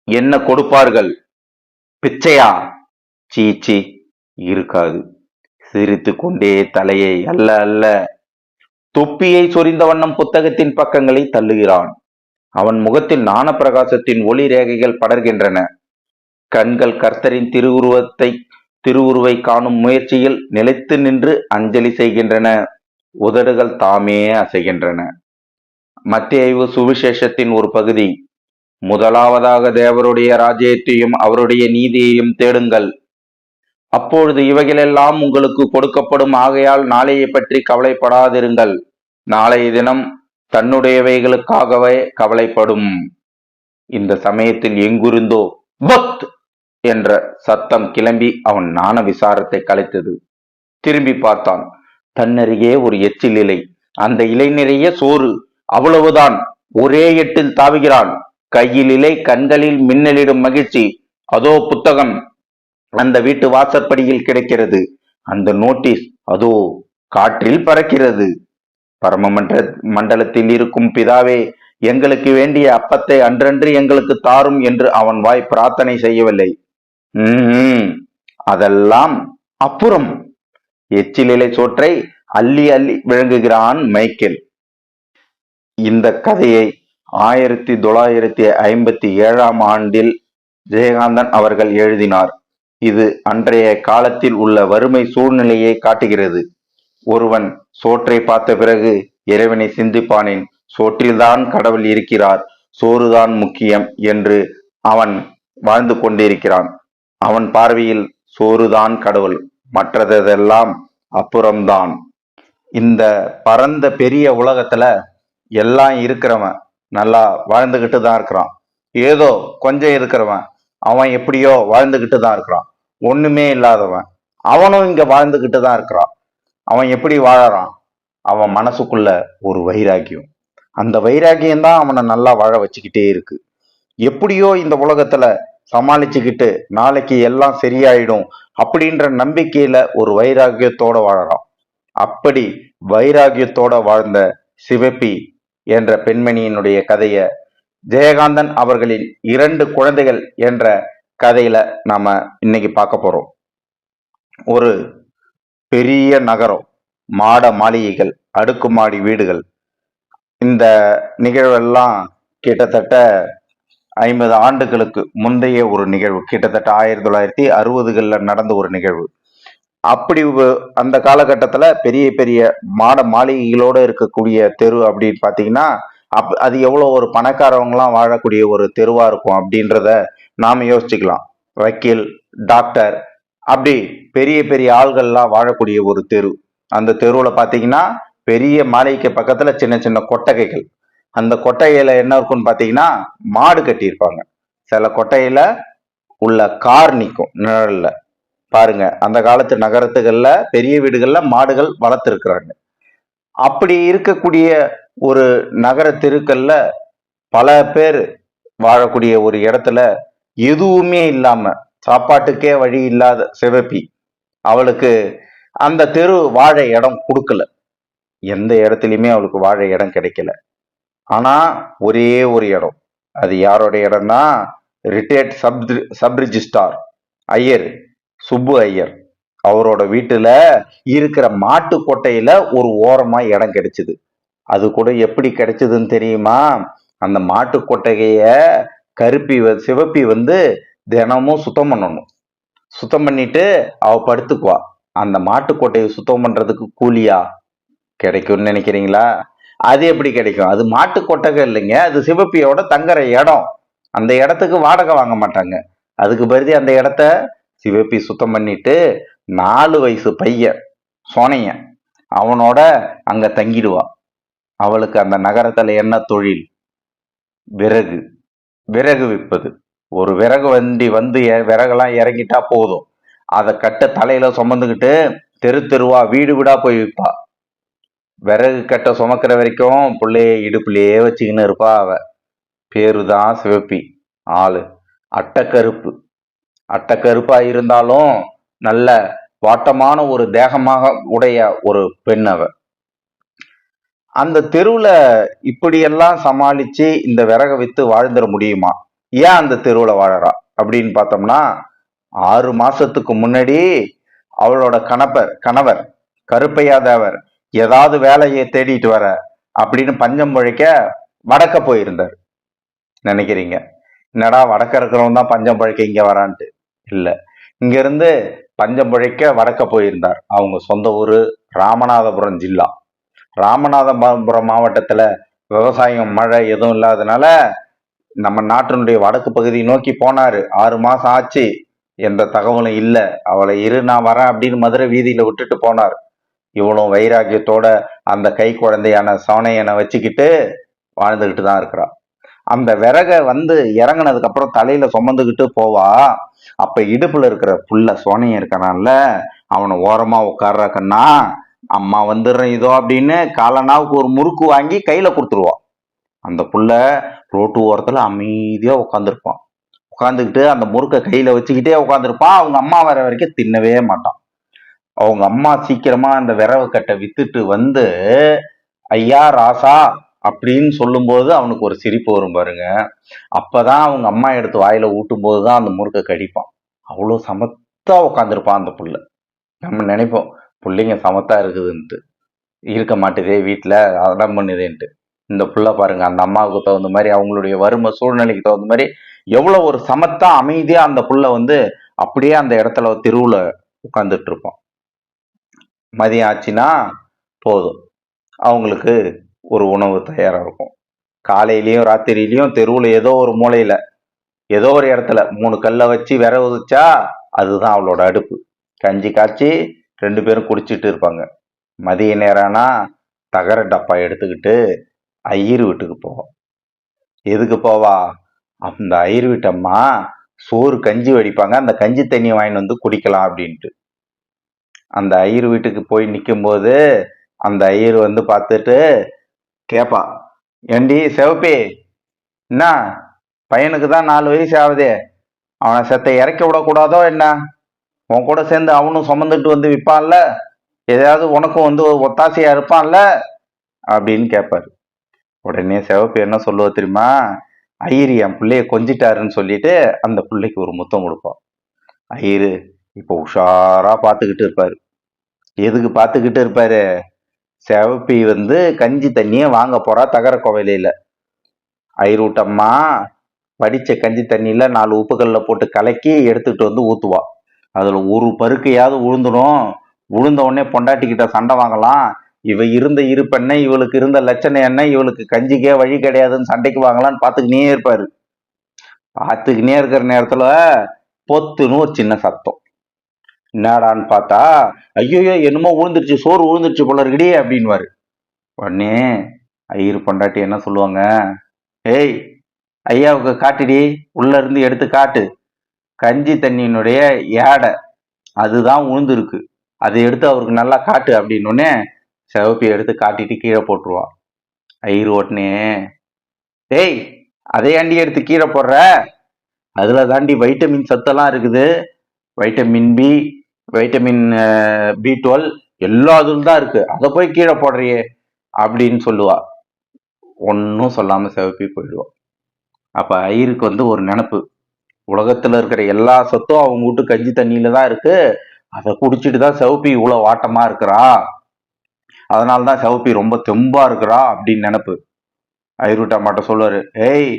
என்ன கொடுப்பார்கள்? பிச்சையா? சீச்சி, இருக்காது. சிரித்து கொண்டே தலையை அல்ல அல்ல தொப்பியை சொரிந்த வண்ணம் புத்தகத்தின் பக்கங்களை தள்ளுகிறான். அவன் முகத்தில் ஞான பிரகாசத்தின் ஒளி ரேகைகள் படர்கின்றன. கண்கள் கர்த்தரின் திருவுருவை காணும் முயற்சியில் நிலைத்து நின்று அஞ்சலி செய்கின்றன. உதடுகள் தாமே அசைகின்றன. மத்தேயு சுவிசேஷத்தின் ஒரு பகுதி. முதலாவதாக தேவருடைய ராஜ்யத்தையும் அவருடைய நீதியையும் தேடுங்கள், அப்பொழுது இவைகளெல்லாம் உங்களுக்கு கொடுக்கப்படும். ஆகையால் நாளையை பற்றி கவலைப்படாதிருங்கள். நாளைய தினம் தன்னுடையவைகளுக்காகவே கவலைப்படும். இந்த சமயத்தில் எங்கிருந்தோ பத் என்ற சத்தம் கிளம்பி அவன் ஞான விசாரத்தை கலைத்தது. திரும்பி பார்த்தான். தன்னருகே ஒரு எச்சில் இலை. அந்த இலை நிறைய சோறு. அவ்வளவுதான். ஒரே எட்டில் தாவுகிறான். கையில் இலை, கண்களில் மின்னலிடும் மகிழ்ச்சி. அதோ புத்தகம் அந்த வீட்டு வாசற்படியில் கிடைக்கிறது. அந்த நோட்டீஸ் அதோ காற்றில் பறக்கிறது. பரம மண்டலத்தில் இருக்கும் பிதாவே, எங்களுக்கு வேண்டிய அப்பத்தை அன்றன்று எங்களுக்கு தாரும் என்று அவன் வாய் பிரார்த்தனை செய்யவில்லை. அதெல்லாம் அப்புறம். எச்சிலிலை சோற்றை அள்ளி அள்ளி விழுங்குகிறான் மைக்கேல். இந்த கதையை 1957 ஜெயகாந்தன் அவர்கள் எழுதினார். இது அன்றைய காலத்தில் உள்ள வறுமை சூழ்நிலையை காட்டுகிறது. ஒருவன் சோற்றை பார்த்த பிறகு இறைவனை சிந்திப்பானேன். சோற்றில்தான் கடவுள் இருக்கிறார், சோறுதான் முக்கியம் என்று அவன் வாழ்ந்து கொண்டிருக்கிறான். அவன் பார்வையில் சோறுதான் கடவுள், மற்றதெல்லாம் அப்புறம்தான். இந்த பரந்த பெரிய உலகத்துல எல்லாம் இருக்கிறவன் நல்லா வாழ்ந்துகிட்டு தான் இருக்கிறான். ஏதோ கொஞ்சம் இருக்கிறவன் அவன் எப்படியோ வாழ்ந்துகிட்டு தான் இருக்கிறான். ஒண்ணுமே இல்லாதவன் அவனும் இங்க வாழ்ந்துகிட்டு தான் இருக்கிறான். அவன் எப்படி வாழறான்? அவன் மனசுக்குள்ள ஒரு வைராக்கியம். அந்த வைராக்கியம் தான் அவனை நல்லா வாழ வச்சுக்கிட்டே இருக்கு. எப்படியோ இந்த உலகத்துல சமாளிச்சுக்கிட்டு நாளைக்கு எல்லாம் சரியாயிடும் அப்படின்ற நம்பிக்கையில ஒரு வைராக்கியத்தோட வாழறான். அப்படி வைராக்கியத்தோட வாழ்ந்த சிவப்பி என்ற பெண்மணியினுடைய கதைய ஜெயகாந்தன் அவர்களின் 2 குழந்தைகள் என்ற கதையில நாம இன்னைக்கு பார்க்க போறோம். ஒரு பெரிய நகரம், மாட மாளிகைகள், அடுக்குமாடி வீடுகள். இந்த நிகழ்வெல்லாம் கிட்டத்தட்ட 50 ஆண்டுகளுக்கு முந்தைய ஒரு நிகழ்வு. கிட்டத்தட்ட 1960களில் நடந்த ஒரு நிகழ்வு. அப்படி அந்த காலகட்டத்துல பெரிய பெரிய மாளிகைகளோட இருக்கக்கூடிய தெரு அப்படின்னு பாத்தீங்கன்னா, அது எவ்வளவு ஒரு பணக்காரவங்கலாம் வாழக்கூடிய ஒரு தெருவா இருக்கும் அப்படின்றத நாம யோசிச்சுக்கலாம். வக்கீல், டாக்டர் அப்படி பெரிய பெரிய ஆள்கள்லாம் வாழக்கூடிய ஒரு தெரு. அந்த தெருவுல பாத்தீங்கன்னா பெரிய மாளிகைக்கு பக்கத்துல சின்ன சின்ன கொட்டகைகள். அந்த கொட்டகையில என்ன இருக்கும்னு பாத்தீங்கன்னா மாடு கட்டியிருப்பாங்க. சில கொட்டகையில உள்ள கார் நிற்கும் நிழல்ல. பாருங்க, அந்த காலத்து நகரத்துகள்ல பெரிய வீடுகள்ல மாடுகள் வளர்த்திருக்கிறாங்க. அப்படி இருக்கக்கூடிய ஒரு நகர தெருக்கள்ல பல பேர் வாழக்கூடிய ஒரு இடத்துல எதுவுமே இல்லாம சாப்பாட்டுக்கே வழி இல்லாத சிவப்பி, அவளுக்கு அந்த தெரு வாழ இடம் கொடுக்கல. எந்த இடத்துலயுமே அவளுக்கு வாழ இடம் கிடைக்கல. ஆனா ஒரே ஒரு இடம், அது யாரோட இடம்னா retired sub registrar Iyer, Subbu Iyer, அவரோட வீட்டுல இருக்கிற மாட்டு கொட்டையில ஒரு ஓரமா இடம் கிடைச்சது. அது கூட எப்படி கிடைச்சதுன்னு தெரியுமா? அந்த மாட்டு கொட்டகைய சிவப்பி வந்து தினமும் சுத்தம் பண்ணணும். சுத்தம் பண்ணிட்டு அவ படுத்துக்குவா. அந்த மாட்டு கொட்டையை சுத்தம் பண்றதுக்கு கூலியா கிடைக்கும்னு நினைக்கிறீங்களா? அது எப்படி கிடைக்கும்? அது மாட்டு கொட்டகை இல்லைங்க, அது சிவப்பியோட தங்குற இடம். அந்த இடத்துக்கு வாடகை வாங்க மாட்டாங்க. அதுக்கு பதிலா அந்த இடத்த சிவப்பி சுத்தம் பண்ணிட்டு 4 வயசு பையன் சோனையன் அவனோட அங்க தங்கிடுவா. அவளுக்கு அந்த நகரத்துல என்ன தொழில்? விறகு விறகு விற்பது. ஒரு விறகு வண்டி வந்து விறகெல்லாம் இறங்கிட்டா போதும், அதை கட்ட தலையில சுமந்துக்கிட்டு தெரு தெருவா வீடு வீடா போய் விற்பா. விறகு கட்ட சுமக்கிற வரைக்கும் பிள்ளைய இடுப்புலயே வச்சுக்கின்னு இருப்பா அவ. பேருதான் சிவப்பி. ஆளு அட்டக்கருப்பு. அட்டக்கருப்பா இருந்தாலும் நல்ல வாட்டமான ஒரு தேகமாக உடைய ஒரு பெண் அவ. அந்த தெருவுல இப்படியெல்லாம் சமாளிச்சு இந்த விறக வித்து வாழ்ந்துட முடியுமா? ஏன் அந்த தெருவுல வாழறா அப்படின்னு பார்த்தோம்னா, 6 மாசத்துக்கு முன்னாடி அவளோட கணவர் கருப்பையா தேவர் ஏதாவது வேலையை தேடிட்டு வர அப்படின்னு பஞ்சம் பழைக்க வடக்க போயிருந்தார். நினைக்கிறீங்க என்னடா வடக்க இருக்கிறவன் தான் பஞ்சம் பழைக்க இங்க வரான்ட்டு? இல்ல, இங்க இருந்து பஞ்சம் பழைக்க வடக்க போயிருந்தார். அவங்க சொந்த ஊரு ராமநாதபுரம் ஜில்லா. ராமநாதபுரம் மாவட்டத்துல விவசாயம் மழை எதுவும் இல்லாதனால நம்ம நாட்டினுடைய வடக்கு பகுதியை நோக்கி போனாரு. 6 மாசம் ஆச்சு, எந்த தகவலும் இல்ல. அவளை இரு நான் வரேன் அப்படின்னு மதுரை வீதியில விட்டுட்டு போனார். இவனும் வைராக்கியத்தோட அந்த கை குழந்தையான சோனையனை வச்சுக்கிட்டு வாழ்ந்துகிட்டு தான் இருக்கிறா. அந்த விறக வந்து இறங்கினதுக்கு அப்புறம் தலையில சுமந்துக்கிட்டு போவா. அப்ப இடுப்புல இருக்கிற புள்ள சோனையன் இருக்கிறான்ல, அவனை ஓரமா உட்கார்ற கண்ணா, அம்மா வந்துடுறேன் இதோ அப்படின்னு காலனாவுக்கு ஒரு முறுக்கு வாங்கி கையில கொடுத்துருவா. அந்த புள்ள ரோட்டு ஓரத்துல அமைதியா உட்காந்துருப்பான். உட்காந்துக்கிட்டு அந்த முறுக்கை கையில வச்சுக்கிட்டே உட்காந்துருப்பான். அவங்க அம்மா வர வரைக்கும் தின்னவே மாட்டான். அவங்க அம்மா சீக்கிரமா அந்த விறகு கட்டை வித்துட்டு வந்து ஐயா ராசா அப்படின்னு சொல்லும்போது அவனுக்கு ஒரு சிரிப்பு வரும் பாருங்க. அப்பதான் அவங்க அம்மா எடுத்து வாயில ஊட்டும் போதுதான் அந்த முறுக்கை கடிப்பான். அவ்வளோ சமத்தா உட்காந்துருப்பான் அந்த புள்ள. நம்ம நினைப்போம் பிள்ளைங்க சமத்தா இருக்குதுன்ட்டு, இருக்க மாட்டேதே வீட்டுல அதான் பண்ணுதேன்ட்டு. இந்த புள்ள பாருங்க, அந்த அம்மாவுக்கு தகுந்த மாதிரி அவங்களுடைய வறுமை சூழ்நிலைக்கு தகுந்த மாதிரி எவ்வளவு ஒரு சமத்தா அமைதியா அந்த புள்ள வந்து அப்படியே அந்த இடத்துல தெருவுல உட்கார்ந்துட்டு இருப்பான். மதியம் ஆச்சுன்னா போதும், அவங்களுக்கு ஒரு உணவு தயாரா இருக்கும். காலையிலயும் ராத்திரியிலயும் தெருவுல ஏதோ ஒரு மூலையில ஏதோ ஒரு இடத்துல 3 கல்லை வச்சு விறகு வச்சா அதுதான் அவளோட அடுப்பு. கஞ்சி காய்ச்சி 2 பேரும் குடிச்சிட்டு இருப்பாங்க. மதிய நேரம்னா தகர டப்பா எடுத்துக்கிட்டு ஐயர் வீட்டுக்கு போவோம். எதுக்கு போவா? அந்த ஐயர் வீட்டம்மா சோறு கஞ்சி வடிப்பாங்க, அந்த கஞ்சி தண்ணி வாங்கிட்டு வந்து குடிக்கலாம் அப்படின்ட்டு. அந்த ஐயர் வீட்டுக்கு போய் நிற்கும் போது அந்த ஐயர் வந்து பார்த்துட்டு கேப்பா, ஏண்டி சிவப்பி, என்ன பையனுக்கு தான் 4 வயசு ஆகுதே, அவனை செத்த இறக்கி விடக்கூடாதோ என்ன? உன் கூட சேர்ந்து அவனும் சுமந்துட்டு வந்து விற்பான்ல, ஏதாவது உனக்கும் வந்து ஒத்தாசையா இருப்பான்ல அப்படின்னு கேட்பாரு. உடனே சிவப்பு என்ன சொல்லுவ தெரியுமா? ஐயரு என் பிள்ளைய கொஞ்சிட்டாருன்னு சொல்லிட்டு அந்த பிள்ளைக்கு ஒரு முத்தம் கொடுப்பான். ஐயரு இப்போ உஷாரா பார்த்துக்கிட்டு இருப்பாரு. எதுக்கு பார்த்துக்கிட்டு இருப்பாரு? சிவப்பி வந்து கஞ்சி தண்ணிய வாங்க போறா தகர கோவிலையில. ஐரூட்டம்மா படிச்ச கஞ்சி தண்ணியில 4 உப்புக்கல்ல போட்டு கலக்கி எடுத்துட்டு வந்து ஊத்துவா. அதுல ஒரு பருக்கையாவது உழுந்துடும். உழுந்த உடனே பொண்டாட்டிக்கிட்ட சண்டை வாங்கலாம். இவ இருந்த இருப்பெண்ண, இவளுக்கு இருந்த லட்சணம் என்ன, இவளுக்கு கஞ்சிக்கே வழி கிடையாதுன்னு சண்டைக்கு வாங்கலான்னு பார்த்துக்கினே இருப்பாரு. பார்த்துக்கினே இருக்கிற நேரத்துல பொத்துன்னு ஒரு சின்ன சத்தம். என்னடான்னு பார்த்தா, ஐயோ என்னமோ விழுந்துருச்சு, சோறு விழுந்துருச்சு போல இருக்குடி அப்படின்வாரு. உடனே ஐயரு பொண்டாட்டி என்ன சொல்லுவாங்க, ஏய் ஐயாவுக்கு காட்டுடி, உள்ள இருந்து எடுத்து காட்டு, கஞ்சி தண்ணியினுடைய ஏடை அதுதான் உழுந்துருக்கு, அதை எடுத்து அவருக்கு நல்லா காட்டு அப்படின்னோடனே சிவப்பி எடுத்து காட்டிட்டு கீழே போட்டுருவா. ஐயரு உடனே, ஏய் அதை ஏண்டி எடுத்து கீழே போடுற, அதுல தாண்டி வைட்டமின் சத்தெல்லாம் இருக்குது, வைட்டமின் பி, வைட்டமின் B12 எல்லா இதுல தான் இருக்கு, அதை போய் கீழே போடுறியே அப்படின்னு சொல்லுவா. ஒன்னும் சொல்லாம சிவப்பி போயிடுவா. அப்ப ஐயருக்கு வந்து ஒரு நினப்பு, உலகத்துல இருக்கிற எல்லா சத்தும் அவங்க வீட்டு கஞ்சி தண்ணியில தான் இருக்கு, அதை குடிச்சிட்டு தான் சிவப்பி இவ்வளவு வாட்டமா இருக்கிறா, அதனாலதான் சிவப்பி ரொம்ப தெம்பா இருக்கிறா அப்படின்னு நினப்பு. ஐயருட்ட மாட்ட சொல்லுவாரு, ஏய்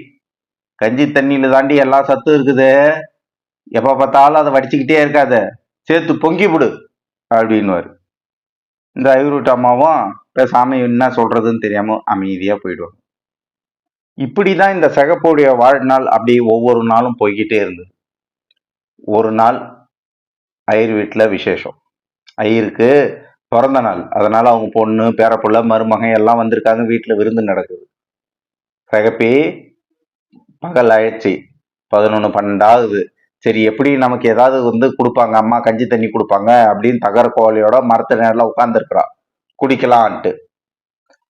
கஞ்சி தண்ணியில தாண்டி எல்லா சத்தும் இருக்குது, எப்ப பார்த்தாலும் அதை வடிச்சுக்கிட்டே இருக்காத, சேர்த்து பொங்கி விடு அப்படின்னுவாரு. இந்த ஐயருட்ட அம்மாவும் பேசாம என்ன சொல்றதுன்னு தெரியாம அமைதியா போயிடுவாங்க. இப்படிதான் இந்த சிகப்புடைய வாழ்நாள் அப்படி ஒவ்வொரு நாளும் போய்கிட்டே இருந்தது. ஒரு நாள் ஐயர் வீட்டுல விசேஷம், ஐயருக்கு பிறந்த நாள், அதனால அவங்க பொண்ணு பேரப்புள்ள மருமகன் எல்லாம் வந்திருக்காங்க, வீட்டுல விருந்து நடக்குது. சிகப்பி பகல் ஆயிடுச்சு, 11-12 ஆகுது. சரி எப்படி நமக்கு ஏதாவது வந்து கொடுப்பாங்க, அம்மா கஞ்சி தண்ணி கொடுப்பாங்க அப்படின்னு தகர கோலையோட மரத்து நேரில் உட்கார்ந்துருக்கிறா குடிக்கலான்ட்டு.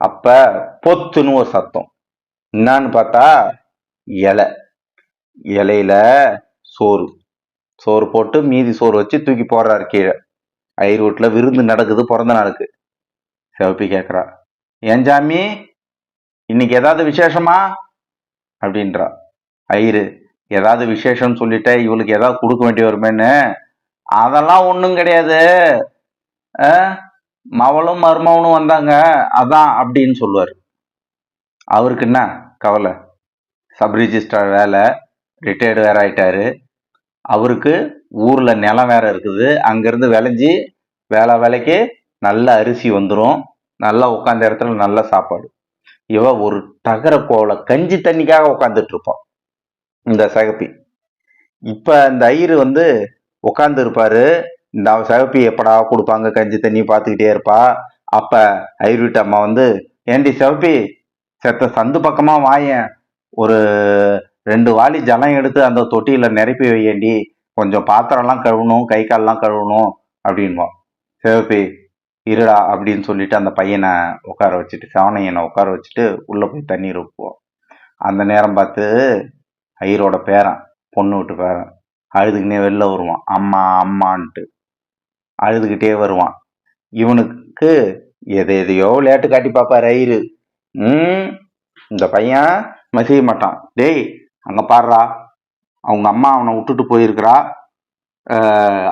அப்ப பொத்துன்னு ஒரு சத்தம். என்னான்னு பார்த்தா இலை, இலையில சோறு, சோறு போட்டு மீதி சோறு வச்சு தூக்கி போடுறாரு கீழே. ஐயர் வீட்டுல விருந்து நடக்குது பிறந்த நாளுக்கு. சிவப்பி கேட்குறா, ஏன் சாமி இன்னைக்கு ஏதாவது விசேஷமா அப்படின்றா. ஐயரு, ஏதாவது விசேஷம்னு சொல்லிட்ட இவளுக்கு ஏதாவது கொடுக்க வேண்டி வருமேன்னு, அதெல்லாம் ஒன்றும் கிடையாது, மவளும் மருமவனும் வந்தாங்க அதான் அப்படின்னு சொல்லுவார். அவருக்கு என்ன கவலை, சப் ரிஜிஸ்ட்ரார் வேலை, ரிட்டையர்டு வேற ஆயிட்டாரு, அவருக்கு ஊர்ல நிலம் வேற இருக்குது, அங்கிருந்து விளைஞ்சி வேலைக்கு நல்ல அரிசி வந்துடும், நல்லா உட்காந்த இடத்துல நல்ல சாப்பாடு. இவ ஒரு தகர கோவலை கஞ்சி தண்ணிக்காக உட்காந்துட்டு இருப்பான் இந்த சிகப்பி. இப்ப இந்த ஐயரு வந்து உட்கார்ந்து இருப்பாரு, இந்த சிவப்பி எப்படா கொடுப்பாங்க கஞ்சி தண்ணி பார்த்துக்கிட்டே இருப்பா. அப்ப ஐயர் வீட்டு அம்மா வந்து, ஏண்டி சிவப்பி செத்த சந்து பக்கமா வாயேன், ஒரு 2 வாளி ஜலம் எடுத்து அந்த தொட்டியில நிரப்பி வையேண்டி, கொஞ்சம் பாத்திரம்லாம் கழுவணும், கை கால்லாம் கழுவணும் அப்படின்வா. சிவப்பி இருடா அப்படின்னு சொல்லிட்டு அந்த பையனை உட்கார வச்சுட்டு, சவனையனை உட்கார வச்சுட்டு உள்ள போய் தண்ணீர் ஊற்றுவோம். அந்த நேரம் பார்த்து ஐயரோட பேரன், பொண்ணு விட்டு பேரன் அழுதுகிட்டே வெளில வருவான், அம்மா அம்மான்ட்டு அழுதுகிட்டே வருவான். இவனுக்கு எதையோ விளையாட்டு காட்டி பார்ப்பாரு ஐயரு. இந்த பையன் மசிய மாட்டான். டேய் அங்க பாடுறா, அவங்க அம்மா அவனை விட்டுட்டு போயிருக்கிறா,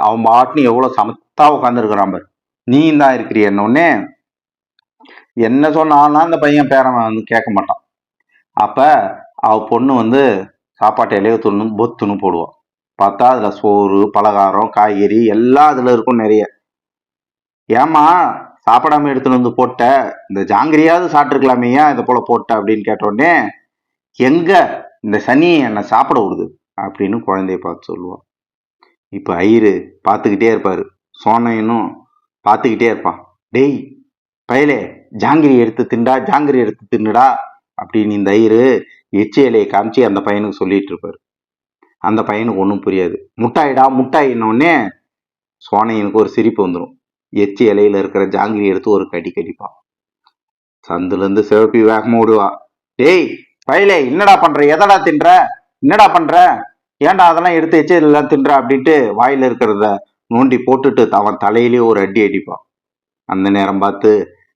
அவன் பாட்டுன்னு எவ்வளவு சமத்தா உட்காந்துருக்கிறான் பாரு, நீ தான் இருக்கிறியன்னொடனே என்ன சொன்னாலும் அந்த பையன் பேரன் வந்து கேட்க மாட்டான். அப்ப அவ பொண்ணு வந்து சாப்பாட்டு இலைய பொத்துன்னு போடுவான். பார்த்தா அதுல சோறு, பலகாரம், காய்கறி எல்லாம் அதுல இருக்கும் நிறைய. ஏமா சாப்பிடாம எடுத்துன்னு வந்து போட்ட, இந்த ஜாங்கிரியாவது சாப்பிட்டுருக்கலாமே, ஏன் இதை போல போட்ட அப்படின்னு கேட்டோடனே, எங்க இந்த சனி என்னை சாப்பிட விடுது அப்படின்னு குழந்தைய பார்த்து சொல்லுவான். இப்ப ஐயரு பார்த்துக்கிட்டே இருப்பாரு, சோனையனும் பார்த்துக்கிட்டே இருப்பான். டேய் பயலே, ஜாங்கிரி எடுத்து திண்டா, ஜாங்கிரி எடுத்து தின்னுடா அப்படின்னு இந்த ஐயரு எச்சி இலையை காமிச்சு அந்த பையனுக்கு சொல்லிட்டு இருப்பாரு. அந்த பையனுக்கு ஒன்றும் புரியாது. முட்டாயிடா முட்டாயின்னொடனே சோனையனுக்கு ஒரு சிரிப்பு வந்துடும். எச்சி இலையில இருக்கிற ஜாங்கிரி எடுத்து ஒரு கடி கடிப்பான். சந்துல இருந்து சிவப்பி வேகமா விடுவா. டேய் பயலே, என்னடா பண்ற, எதடா தின்ற, என்னடா பண்ற, ஏன்டா அதெல்லாம் எடுத்து எச்சி எல்லாம் தின்ற அப்படின்ட்டு வாயில இருக்கிறத நோண்டி போட்டுட்டு அவன் தலையிலேயே ஒரு அடி அடிப்பான். அந்த நேரம் பார்த்து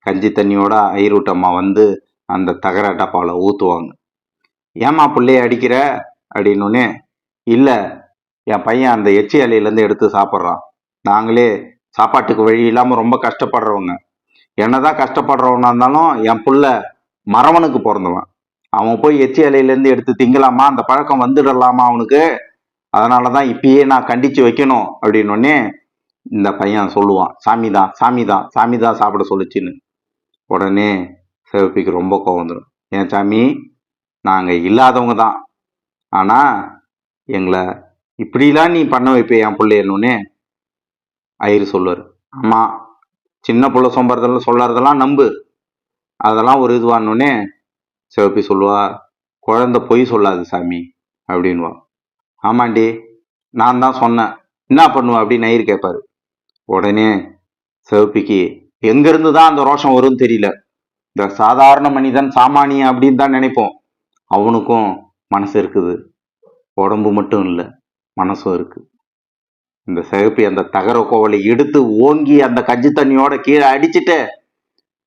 கஞ்சி தண்ணியோட ஐயரூட்டம்மா வந்து அந்த தகர டப்பால ஊத்துவாங்க. ஏமா பிள்ளைய அடிக்கிற அப்படின்னோடனே, இல்ல என் பையன் அந்த எச்சி இலையிலேருந்து எடுத்து சாப்பிட்றான், நாங்களே சாப்பாட்டுக்கு வழி இல்லாம ரொம்ப கஷ்டப்படுறவங்க, என்னதான் கஷ்டப்படுறவனா இருந்தாலும் என் புள்ள மரவனுக்கு பிறந்தவன், அவன் போய் எச்சி இலையிலேருந்து எடுத்து திங்கலாமா, அந்த பழக்கம் வந்துடலாமா அவனுக்கு அதனால தான் இப்பயே நான் கண்டிச்சு வைக்கணும் அப்படின்னோடனே இந்த பையன் சொல்லுவான், சாமி தான் சாமி தான் சாமி தான் சாப்பிட சொல்லுச்சுன்னு. உடனே சிவப்பிக்கு ரொம்ப கோவம் வந்துடும். ஏன் சாமி, நாங்கள் இல்லாதவங்க தான், ஆனால் எங்களை இப்படிலாம் நீ பண்ண வைப்ப என் பிள்ளைன்னொன்னே ஐயர் சொல்லுவார், ஆமாம், சின்ன பிள்ளை சொம்பறதெல்லாம் சொல்லாததெல்லாம் நம்பு, அதெல்லாம் ஒரு இதுவானோடனே சிவப்பி சொல்லுவா, குழந்தை பொய் சொல்லாது சாமி அப்படின்வா. ஆமாண்டி, நான் தான் சொன்னேன், என்ன பண்ணுவா அப்படின்னு ஐயர் கேட்பாரு. உடனே சிவப்பிக்கு எங்கிருந்து தான் அந்த ரோஷம் வரும்னு தெரியல. இந்த சாதாரண மனிதன் சாமானியன் அப்படின்னு தான் நினைப்போம். அவனுக்கும் மனசு இருக்குது, உடம்பு மட்டும் இல்லை, மனசும் இருக்கு. இந்த சிவப்பி அந்த தகர கோவலை எடுத்து ஓங்கி அந்த கஞ்சி தண்ணியோட கீழே அடிச்சுட்டு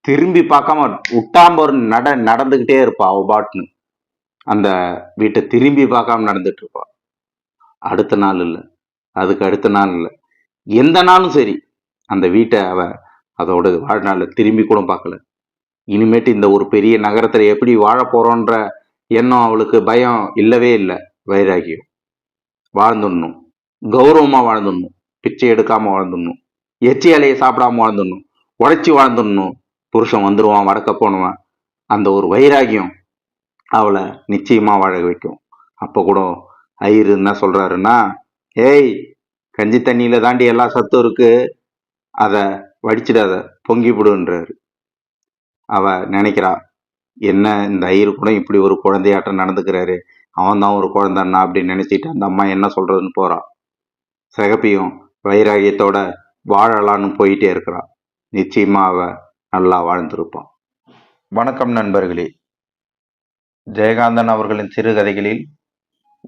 திரும்பி பார்க்காம உட்டாம்பர் நடந்துகிட்டே இருப்பா. அவ பாட்டுன்னு அந்த வீட்டை திரும்பி பார்க்காம நடந்துட்டு இருப்பா. அடுத்த நாள் இல்லை, அதுக்கு அடுத்த நாள் இல்லை, எந்த நாளும் சரி அந்த வீட்டை அவ அதோட வாழ்நாள்ல திரும்பி கூட பார்க்கல. இனிமேட்டு இந்த ஒரு பெரிய நகரத்துல எப்படி வாழ போறோன்ற எண்ணம் அவளுக்கு பயம் இல்லவே இல்லை. வைராகியம், வாழ்ந்துடணும், கௌரவமா வாழ்ந்துடணும், பிச்சை எடுக்காம வாழ்ந்துடணும், எச்சி இலையை சாப்பிடாம வாழ்ந்துடணும், உழைச்சி வாழ்ந்துடணும், புருஷன் வந்துடுவான் வடக்க போனவன், அந்த ஒரு வைராகியம் அவளை நிச்சயமா வாழ வைக்கும். அப்போ கூட ஐயர் என்ன சொல்றாருன்னா, ஏய், கஞ்சி தண்ணியில தாண்டி எல்லா சத்தும் இருக்கு, அதை வடிச்சிடாத, பொங்கி விடுன்றாரு. அவ நினைக்கிறா, என்ன இந்த ஐயரு கூட இப்படி ஒரு குழந்தையாட்டம் நடந்துக்கிறாரு, அவன் தான் ஒரு குழந்தைன்னா அப்படின்னு நினைச்சிட்டு அந்த அம்மா என்ன சொல்றதுன்னு போறா. சிகப்பியும் வைராகியத்தோட வாழலான்னு போயிட்டே இருக்கிறான். நிச்சயமா அவ நல்லா வாழ்ந்திருப்பான். வணக்கம் நண்பர்களே. ஜெயகாந்தன் அவர்களின் சிறுகதைகளில்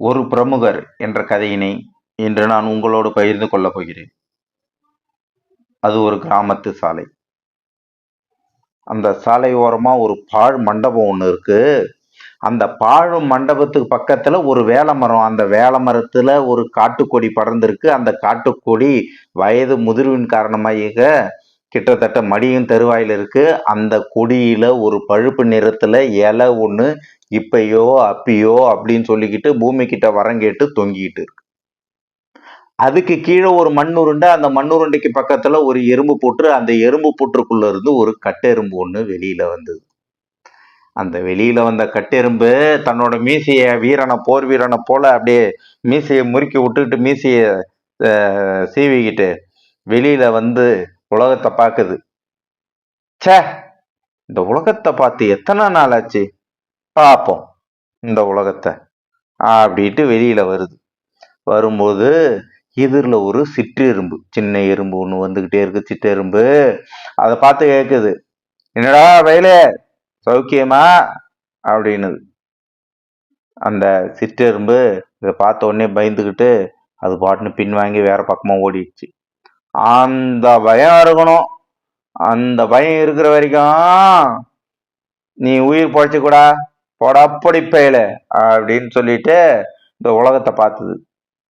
ஒரு பிரமுகர் என்ற கதையினை இன்று நான் உங்களோடு பகிர்ந்து கொள்ளப் போகிறேன். அது ஒரு கிராமத்து சாலை. அந்த சாலை ஓரமா ஒரு பாழ் மண்டபம் ஒன்று இருக்கு. அந்த பாழ் மண்டபத்துக்கு பக்கத்துல ஒரு வேல மரம், அந்த வேல மரத்துல ஒரு காட்டுக்கொடி படர்ந்திருக்கு. அந்த காட்டுக்கொடி வயது முதிர்வின் காரணமாக கிட்டத்தட்ட மடியும் தருவாயில் இருக்கு. அந்த கொடியில ஒரு பழுப்பு நிறத்துல இலை ஒண்ணு இப்பையோ அப்பியோ அப்படின்னு சொல்லிக்கிட்டு பூமி கிட்ட வரங்கேட்டு தொங்கிட்டு இருக்கு. அதுக்கு கீழே ஒரு மண்ணுருண்டை, அந்த மண்ணுருண்டைக்கு பக்கத்துல ஒரு எறும்பு புற்று, அந்த எறும்பு புற்றுக்குள்ள இருந்து ஒரு கட்டெரும்பு ஒண்ணு வெளியில வந்தது. அந்த வெளியில வந்த கட்டெரும்பு தன்னோட மீசைய போர் வீரனை போல அப்படியே மீசையை முறுக்கி விட்டுக்கிட்டு மீசைய சீவிக்கிட்டு வெளியில வந்து உலகத்தை பார்க்குது. சே, இந்த உலகத்தை பார்த்து எத்தனை நாள் ஆச்சு, பார்ப்போம் இந்த உலகத்தை அப்படின்ட்டு வெளியில வருது. வரும்போது எதிரில் ஒரு சிற்றெரும்பு, சின்ன எறும்பு ஒன்று வந்துகிட்டே இருக்கு. சிற்றெரும்பு அதை பார்த்து கேட்குது, என்னடா வயலே, சௌக்கியமா அப்படின்னுது. அந்த சிற்றெரும்பு இதை பார்த்த உடனே பயந்துக்கிட்டு அது பாட்டுன்னு பின்வாங்கி வேற பக்கமா ஓடிடுச்சு. அந்த பயம் இருக்கணும், அந்த பயம் இருக்கிற வரைக்கும் நீ உயிர் பொழைச்சு கூடா, பொடப்படி பயல அப்படின்னு சொல்லிட்டு இந்த உலகத்தை பார்த்தது.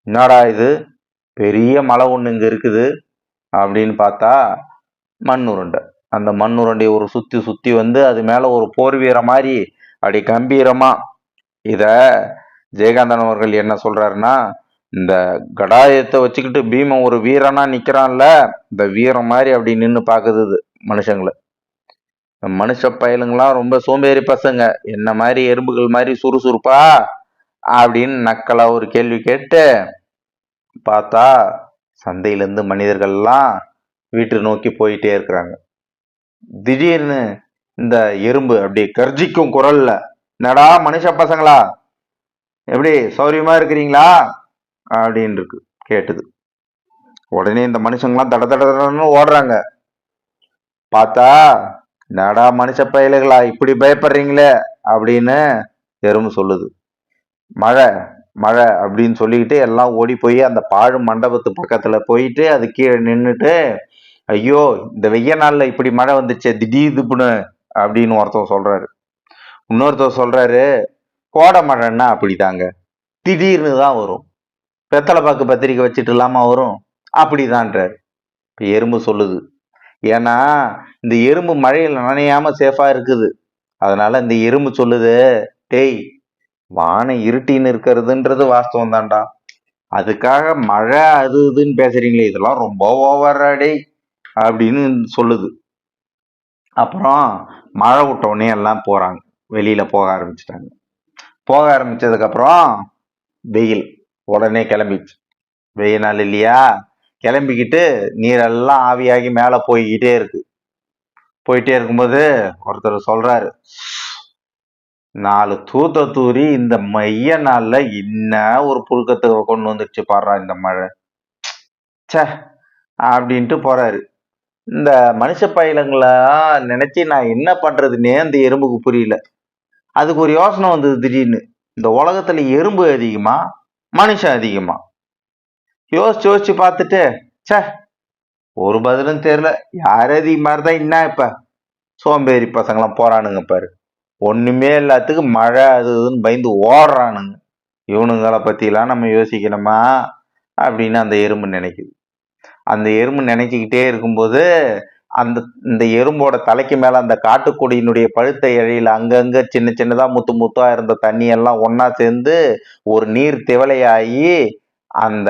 என்னடா இது, பெரிய மலை ஒன்று இங்கே இருக்குது அப்படின்னு பார்த்தா மண்ணுருண்டை. அந்த மண்ணுருண்டையை ஒரு சுற்றி சுற்றி வந்து அது மேலே ஒரு போர் வீர மாதிரி அப்படி கம்பீரமா. இதை ஜெயகாந்தன் அவர்கள் என்ன சொல்றாருன்னா, இந்த கடாயத்தை வச்சுக்கிட்டு பீமன் ஒரு வீரனா நிக்கிறான்ல, இந்த வீரம் மாதிரி அப்படி நின்று பார்க்குது மனுஷங்களை. மனுஷ பயலுங்களாம் ரொம்ப சோம்பேறி பசங்க, என்ன மாதிரி எறும்புகள் மாதிரி சுறுசுறுப்பா அப்படின்னு நக்கலா ஒரு கேள்வி கேட்டு பார்த்தா சந்தையிலேருந்து மனிதர்கள்லாம் வீட்டு நோக்கி போயிட்டே இருக்கிறாங்க. திடீர்னு இந்த எறும்பு அப்படி கர்ஜிக்கும் குரல்ல, என்னடா மனுஷ பசங்களா, எப்படி சௌரியமா இருக்கிறீங்களா அப்படின்னு இருக்கு கேட்டுது. உடனே இந்த மனுஷங்களாம் தட தடன்னு ஓடுறாங்க. பார்த்தா, என்னடா மனுஷ பயலுகளா இப்படி பயப்படுறீங்களே அப்படின்னு எறும்பு சொல்லுது. மழை மழை அப்படின்னு சொல்லிக்கிட்டு எல்லாம் ஓடி போய் அந்த பாழ் மண்டபத்து பக்கத்துல போயிட்டு அது கீழே நின்றுட்டு, ஐயோ இந்த வெய்ய நாள்ல இப்படி மழை வந்துச்சே திடீர்னு அப்படின்னு ஒருத்தர் சொல்றாரு. இன்னொருத்தர் சொல்றாரு, கோடை மழைன்னா அப்படிதாங்க, திடீர்னு தான் வரும், வெத்தலை பாக்கு பத்திரிக்கை வச்சுட்டு இல்லாம வரும், அப்படிதான்றாரு. இப்ப எறும்பு சொல்லுது, ஏன்னா இந்த எறும்பு மழையில் நனையாம சேஃபா இருக்குது, அதனால இந்த எறும்பு சொல்லுது, டேய் வானம் இருட்டின்னு இருக்கிறதுன்றது வாஸ்தவம் தான்டா, அதுக்காக மழை அது இதுன்னு பேசுறீங்களே, இதெல்லாம் ரொம்ப ஓவராடே அப்படின்னு சொல்லுது. அப்புறம் மழை விட்ட உடனே எல்லாம் போறாங்க, வெளியில போக ஆரம்பிச்சிட்டாங்க. போக ஆரம்பிச்சதுக்கு அப்புறம் வெயில் உடனே கிளம்பிச்சு. வெயில் நாள் இல்லையா, கிளம்பிக்கிட்டு நீரெல்லாம் ஆவியாகி மேல போய்கிட்டே இருக்கு. போயிட்டே இருக்கும்போது ஒருத்தர் சொல்றாரு, 4 தூத்த தூரி இந்த மைய நாள்ல என்ன ஒரு புழுக்கத்தை கொண்டு வந்துருச்சு பாடுறா இந்த மழை, ச்சே அப்படின்ட்டு போறாரு. இந்த மனுஷ பயிலங்களா நினைச்சு நான் என்ன பண்றதுன்னே அந்த எறும்புக்கு புரியல. அதுக்கு ஒரு யோசனை வந்தது திடீர்னு, இந்த உலகத்துல எறும்பு அதிகமா மனுஷன் அதிகமா? யோசிச்சு யோசிச்சு பார்த்துட்டு, ச்சே ஒரு பதிலும் தெரியல, யார் அதிகமா இருந்தா என்ன இப்ப, சோம்பேறி பசங்களாம் போறானுங்க பாரு, ஒண்ணுமே இல்லாததுக்கு மழை அது இதுன்னு பயந்து ஓடுறானுங்க, இவனுங்களை பத்திலாம் நம்ம யோசிக்கணுமா அப்படின்னு அந்த எறும்பு நினைக்குது. அந்த எறும்பு நினைச்சுக்கிட்டே இருக்கும்போது அந்த இந்த எறும்போட தலைக்கு மேல அந்த காட்டுக்கொடியினுடைய பழுத்த இழையில அங்கங்க சின்ன சின்னதா முத்து முத்தா இருந்த தண்ணி எல்லாம் ஒன்னா சேர்ந்து ஒரு நீர் திவலையாகி, அந்த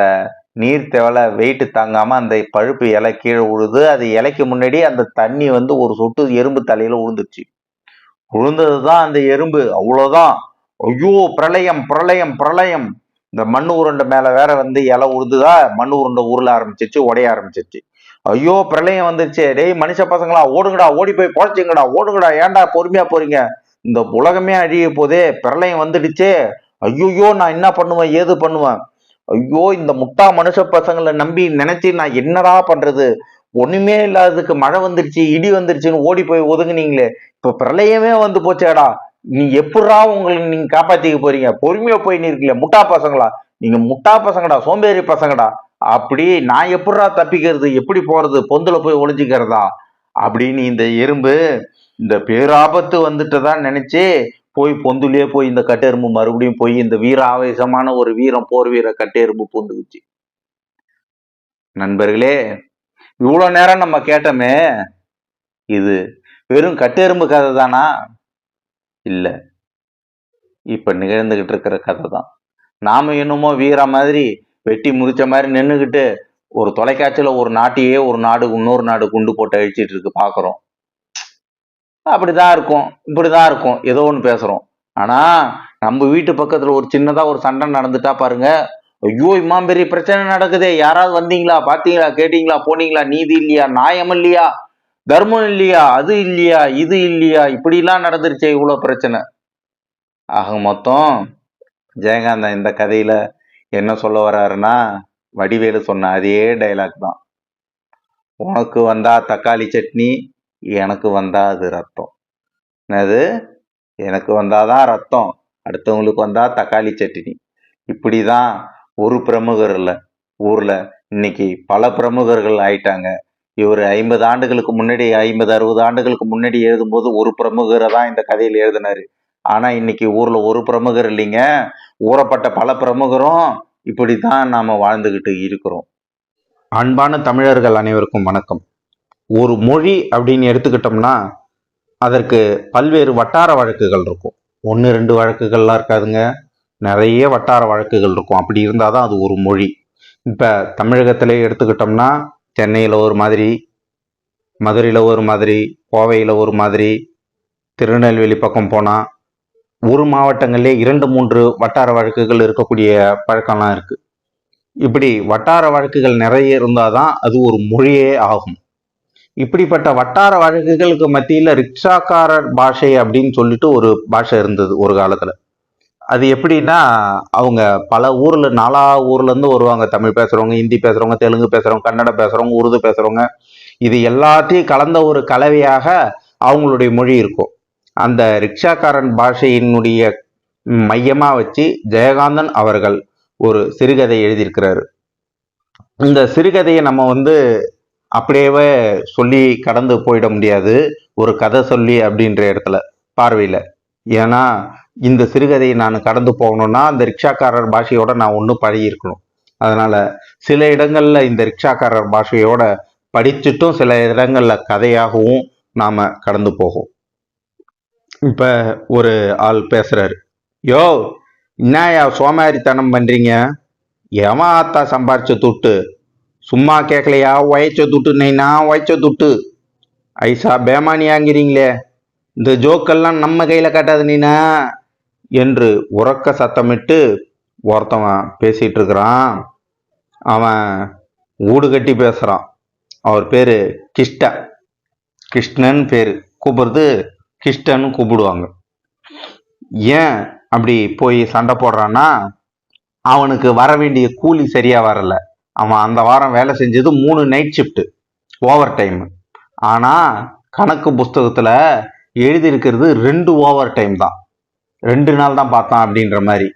நீர் திவலை வெயிட் தாங்காம அந்த பழுப்பு இலை கீழே உழுது. அது இலைக்கு முன்னாடி அந்த தண்ணி வந்து ஒரு சொட்டு எறும்பு தலையில உழுந்துச்சு. உழுந்ததுதான் அந்த எறும்பு, அவ்வளவுதான். ஐயோ பிரளயம் பிரளயம் பிரளயம். இந்த மண்ணு உருண்டை மேல வேற வந்து இலை உழுதுதா, மண்ணு உருண்டை உருள ஆரம்பிச்சிச்சு, உடைய ஆரம்பிச்சிச்சு. ஐயோ பிரளயம் வந்துருச்சு, டேய் மனுஷ பசங்களா ஓடுங்கடா, ஓடி போய் பொழைச்சிங்கடா, ஓடுங்கடா, ஏன்டா பொறுமையா போறீங்க, இந்த உலகமே அழிய போதே, பிரளயம் வந்துடுச்சே, ஐயோ நான் என்ன பண்ணுவேன் ஏது பண்ணுவேன், ஐயோ இந்த முட்டா மனுஷ பசங்களை நம்பி நினைச்சு நான் என்னடா பண்றது, ஒண்ணுமே இல்லாததுக்கு மழை வந்துருச்சு இடி வந்துருச்சுன்னு ஓடி போய் ஒதுங்குனீங்களே, இப்ப பிரளயமே வந்து போச்சேடா, நீ எப்படா உங்களை நீங்க காப்பாத்திக்க போறீங்க, பொறுமையா போய் நிற்கல முட்டா பசங்களா, நீங்க முட்டா பசங்கடா, சோம்பேறி பசங்கடா, அப்படி நான் எப்படா தப்பிக்கிறது, எப்படி போறது, பொந்துல போய் ஒளிஞ்சுக்கிறதா அப்படின்னு இந்த எறும்பு இந்த பேராபத்து வந்துட்டுதான் நினைச்சு போய் பொந்துலயே போய் இந்த கட்டெரும்பு மறுபடியும் போய் இந்த வீர ஆவேசமான ஒரு வீரம் போர் வீர கட்டெரும்பு பூந்துக்குச்சு. நண்பர்களே, இவ்வளவு நேரம் நம்ம கேட்டோமே, இது வெறும் கட்டெரும்பு கதை தானா? இல்ல, இப்ப நிகழ்ந்துகிட்டு இருக்கிற கதை தான். நாம என்னமோ வீர மாதிரி வெட்டி முறிச்ச மாதிரி நின்னுகிட்டு ஒரு தொலைக்காட்சியில ஒரு நாட்டையே ஒரு நாடு இன்னொரு நாடு குண்டு போட்டு அழிச்சிட்டு இருக்கு பாக்குறோம். அப்படிதான் இருக்கும், இப்படிதான் இருக்கும், ஏதோ ஒண்ணு பேசுறோம். ஆனா நம்ம வீட்டு பக்கத்துல ஒரு சின்னதா ஒரு சண்டை நடந்துட்டா பாருங்க, ஐயோ இம்மா பெரிய பிரச்சனை நடக்குதே, யாராவது வந்தீங்களா, பாத்தீங்களா, கேட்டீங்களா, போனீங்களா, நீதி இல்லையா, நியாயம் இல்லையா, தர்மம் இல்லையா, அது இல்லையா, இது இல்லையா, இப்படி எல்லாம் நடந்துருச்சே, இவ்வளவு பிரச்சனை. ஆக மொத்தம் ஜெயகாந்தன் இந்த கதையில என்ன சொல்ல வர்றாருன்னா, வடிவேலு சொன்ன அதே டைலாக் தான். உனக்கு வந்தா தக்காளி சட்னி, எனக்கு வந்தா அது ரத்தம். என்னது, எனக்கு வந்தாதான் ரத்தம், அடுத்தவங்களுக்கு வந்தா தக்காளி சட்னி. இப்படிதான் ஒரு பிரமுகர் இல்ல, ஊர்ல இன்னைக்கு பல பிரமுகர்கள் ஆயிட்டாங்க. இவர் 50 ஆண்டுகளுக்கு முன்னாடி 50-60 ஆண்டுகளுக்கு முன்னாடி எழுதும்போது ஒரு பிரமுகரை தான் இந்த கதையில் எழுதினாரு. ஆனா இன்னைக்கு ஊர்ல ஒரு பிரமுகர் இல்லைங்க, ஊறப்பட்ட பல பிரமுகரும் இப்படித்தான் நாம வாழ்ந்துகிட்டு இருக்கிறோம். அன்பான தமிழர்கள் அனைவருக்கும் வணக்கம். ஒரு மொழி அப்படின்னு எடுத்துக்கிட்டோம்னா அதற்கு பல்வேறு வட்டார வழக்குகள் இருக்கும். 1-2 வழக்குகள்லாம் இருக்காதுங்க, நிறைய வட்டார வழக்குகள் இருக்கும். அப்படி இருந்தாதான் அது ஒரு மொழி. இப்ப தமிழகத்திலே எடுத்துக்கிட்டோம்னா சென்னையில ஒரு மாதிரி, மதுரையில ஒரு மாதிரி, கோவையில ஒரு மாதிரி, திருநெல்வேலி பக்கம் போனா ஒரு மாவட்டங்களிலே 2-3 வட்டார வழக்குகள் இருக்கக்கூடிய பழக்கம்லாம் இருக்கு. இப்படி வட்டார வழக்குகள் நிறைய இருந்தாதான் அது ஒரு மொழியே ஆகும். இப்படிப்பட்ட வட்டார வழக்குகளுக்கு மத்தியில ரிக்ஷாக்காரர் பாஷை அப்படின்னு சொல்லிட்டு ஒரு பாஷை இருந்தது ஒரு காலத்துல. அது எப்படின்னா, அவங்க பல ஊர்ல, நாலா ஊர்ல இருந்து வருவாங்க. தமிழ் பேசுறவங்க, ஹிந்தி பேசுறவங்க, தெலுங்கு பேசுறவங்க, கன்னடம் பேசுறவங்க, உருது பேசுறவங்க, இது எல்லாத்தையும் கலந்த ஒரு கலவையாக அவங்களுடைய மொழி இருக்கும். அந்த ரிக்ஷாக்காரன் பாஷையினுடைய மையமா வச்சு ஜெயகாந்தன் அவர்கள் ஒரு சிறுகதை எழுதியிருக்கிறாரு. இந்த சிறுகதையை நம்ம அப்படியே சொல்லி கடந்து போயிட முடியாது, ஒரு கதை சொல்லி அப்படின்ற இடத்துல பார்வையில. ஏன்னா இந்த சிறுகதையை நான் கடந்து போகணும்னா அந்த ரிக்ஷாக்காரர் பாஷையோட நான் ஒன்றும் பழகி இருக்கணும். அதனால சில இடங்கள்ல இந்த ரிக்ஷாக்காரர் பாஷையோட படிச்சுட்டும் சில இடங்கள்ல கதையாகவும் நாம கடந்து போகும். இப்ப ஒரு ஆள் பேசுறாரு, யோ என்னயா சோமாரித்தனம் பண்றீங்க, எவன் ஆத்தா சம்பாரிச்ச துட்டு? சும்மா கேட்கலையா? உழைச்ச துட்டு நைனா, உழைச்ச துட்டு. ஐசா பேமானியாங்கிறீங்களே, இந்த ஜோக்கெல்லாம் நம்ம கையில காட்டாது நீனா என்று உறக்க சத்தமிட்டு ஒருத்தவன் பேசிட்டு இருக்கிறான். அவன் ஊடு கட்டி பேசுறான். அவர் பேரு கிஷ்ட. கிருஷ்ணன் பேரு, கூப்பிடுறது கிஷ்டன்னு கூப்பிடுவாங்க. ஏன் அப்படி போய் சண்டை போடுறான்னா, அவனுக்கு வர வேண்டிய கூலி சரியா வரல. அவன் அந்த வாரம் வேலை செஞ்சது 3 நைட் ஷிஃப்ட் ஓவர் டைம். ஆனா கணக்கு புஸ்தகத்துல எழுதி இருக்கிறது 2 ஓவர் டைம் தான். 2 நாள் தான் பார்த்தான் அப்படின்ற மாதிரி.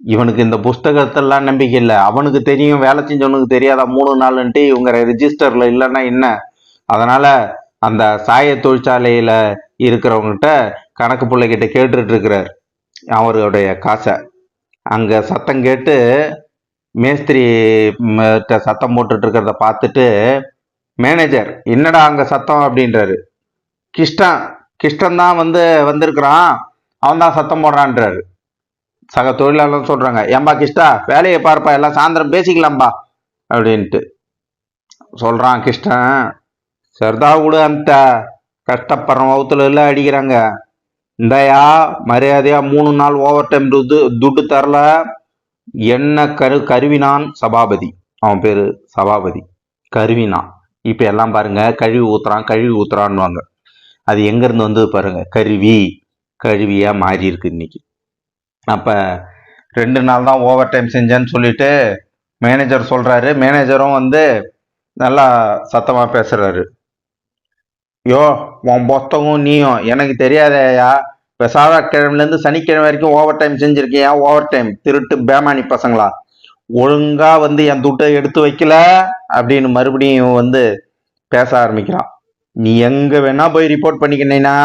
இவனுக்கு இந்த புஸ்தகத்தெல்லாம் நம்பிக்கை இல்லை. அவனுக்கு தெரியும், வேலை செஞ்சவனுக்கு தெரியாதா 3 நாள்ன்ட்டு. இவங்க ரெஜிஸ்டர்ல இல்லைன்னா என்ன? அதனால அந்த சாய தொழிற்சாலையில இருக்கிறவங்ககிட்ட கணக்கு பிள்ளைகிட்ட கேட்டுட்டு இருக்கிறார் அவருடைய காசை. அங்க சத்தம் கேட்டு மேஸ்திரி சத்தம் போட்டுட்டு இருக்கிறத பார்த்துட்டு மேனேஜர், என்னடா அங்க சத்தம் அப்படின்றாரு. கிருஷ்ணன் தான் வந்திருக்கிறான், அவன் தான் சத்தம் போடுறான்றாரு. சக தொழிலாளர் சொல்றாங்க, ஏம்பா கிருஷ்ணா, வேலையை பார்ப்பா, எல்லாம் சாயந்தரம் பேசிக்கலாம்பா அப்படின்ட்டு சொல்றான் கிருஷ்ணன். சரிதா விடு, அந்த கஷ்டப்படுற வகுத்துல எல்லாம் அடிக்கிறாங்க. இந்தாயா மரியாதையா 3 நாள் ஓவர் டைம் துட்டு தரல, என்ன கருவினான் சபாபதி. அவன் பேரு சபாபதி. கருவினான். இப்ப எல்லாம் பாருங்க, கழுவி ஊத்துறான்னுவாங்க. அது எங்க இருந்து வந்தது பாருங்க, கழுவியா மாறி இருக்கு இன்னைக்கு. அப்ப 2 நாள் தான் ஓவர் டைம் செஞ்சேன்னு சொல்லிட்டு மேனேஜர் சொல்றாரு. மேனேஜரும் நல்லா சத்தமா பேசுறாரு. யோ, உன் புஸ்தகம் நீயும் எனக்கு தெரியாதயா, இப்போ செவ்வாய்க்கிழமைலேருந்து சனிக்கிழமை வரைக்கும் ஓவர் டைம் செஞ்சிருக்கியா? ஓவர் டைம் திருட்டு பேமானி பசங்களா, ஒழுங்கா என் துட்டை எடுத்து வைக்கல அப்படின்னு மறுபடியும் பேச ஆரம்பிக்கிறான். நீ எங்க வேணா போய் ரிப்போர்ட் பண்ணிக்கினா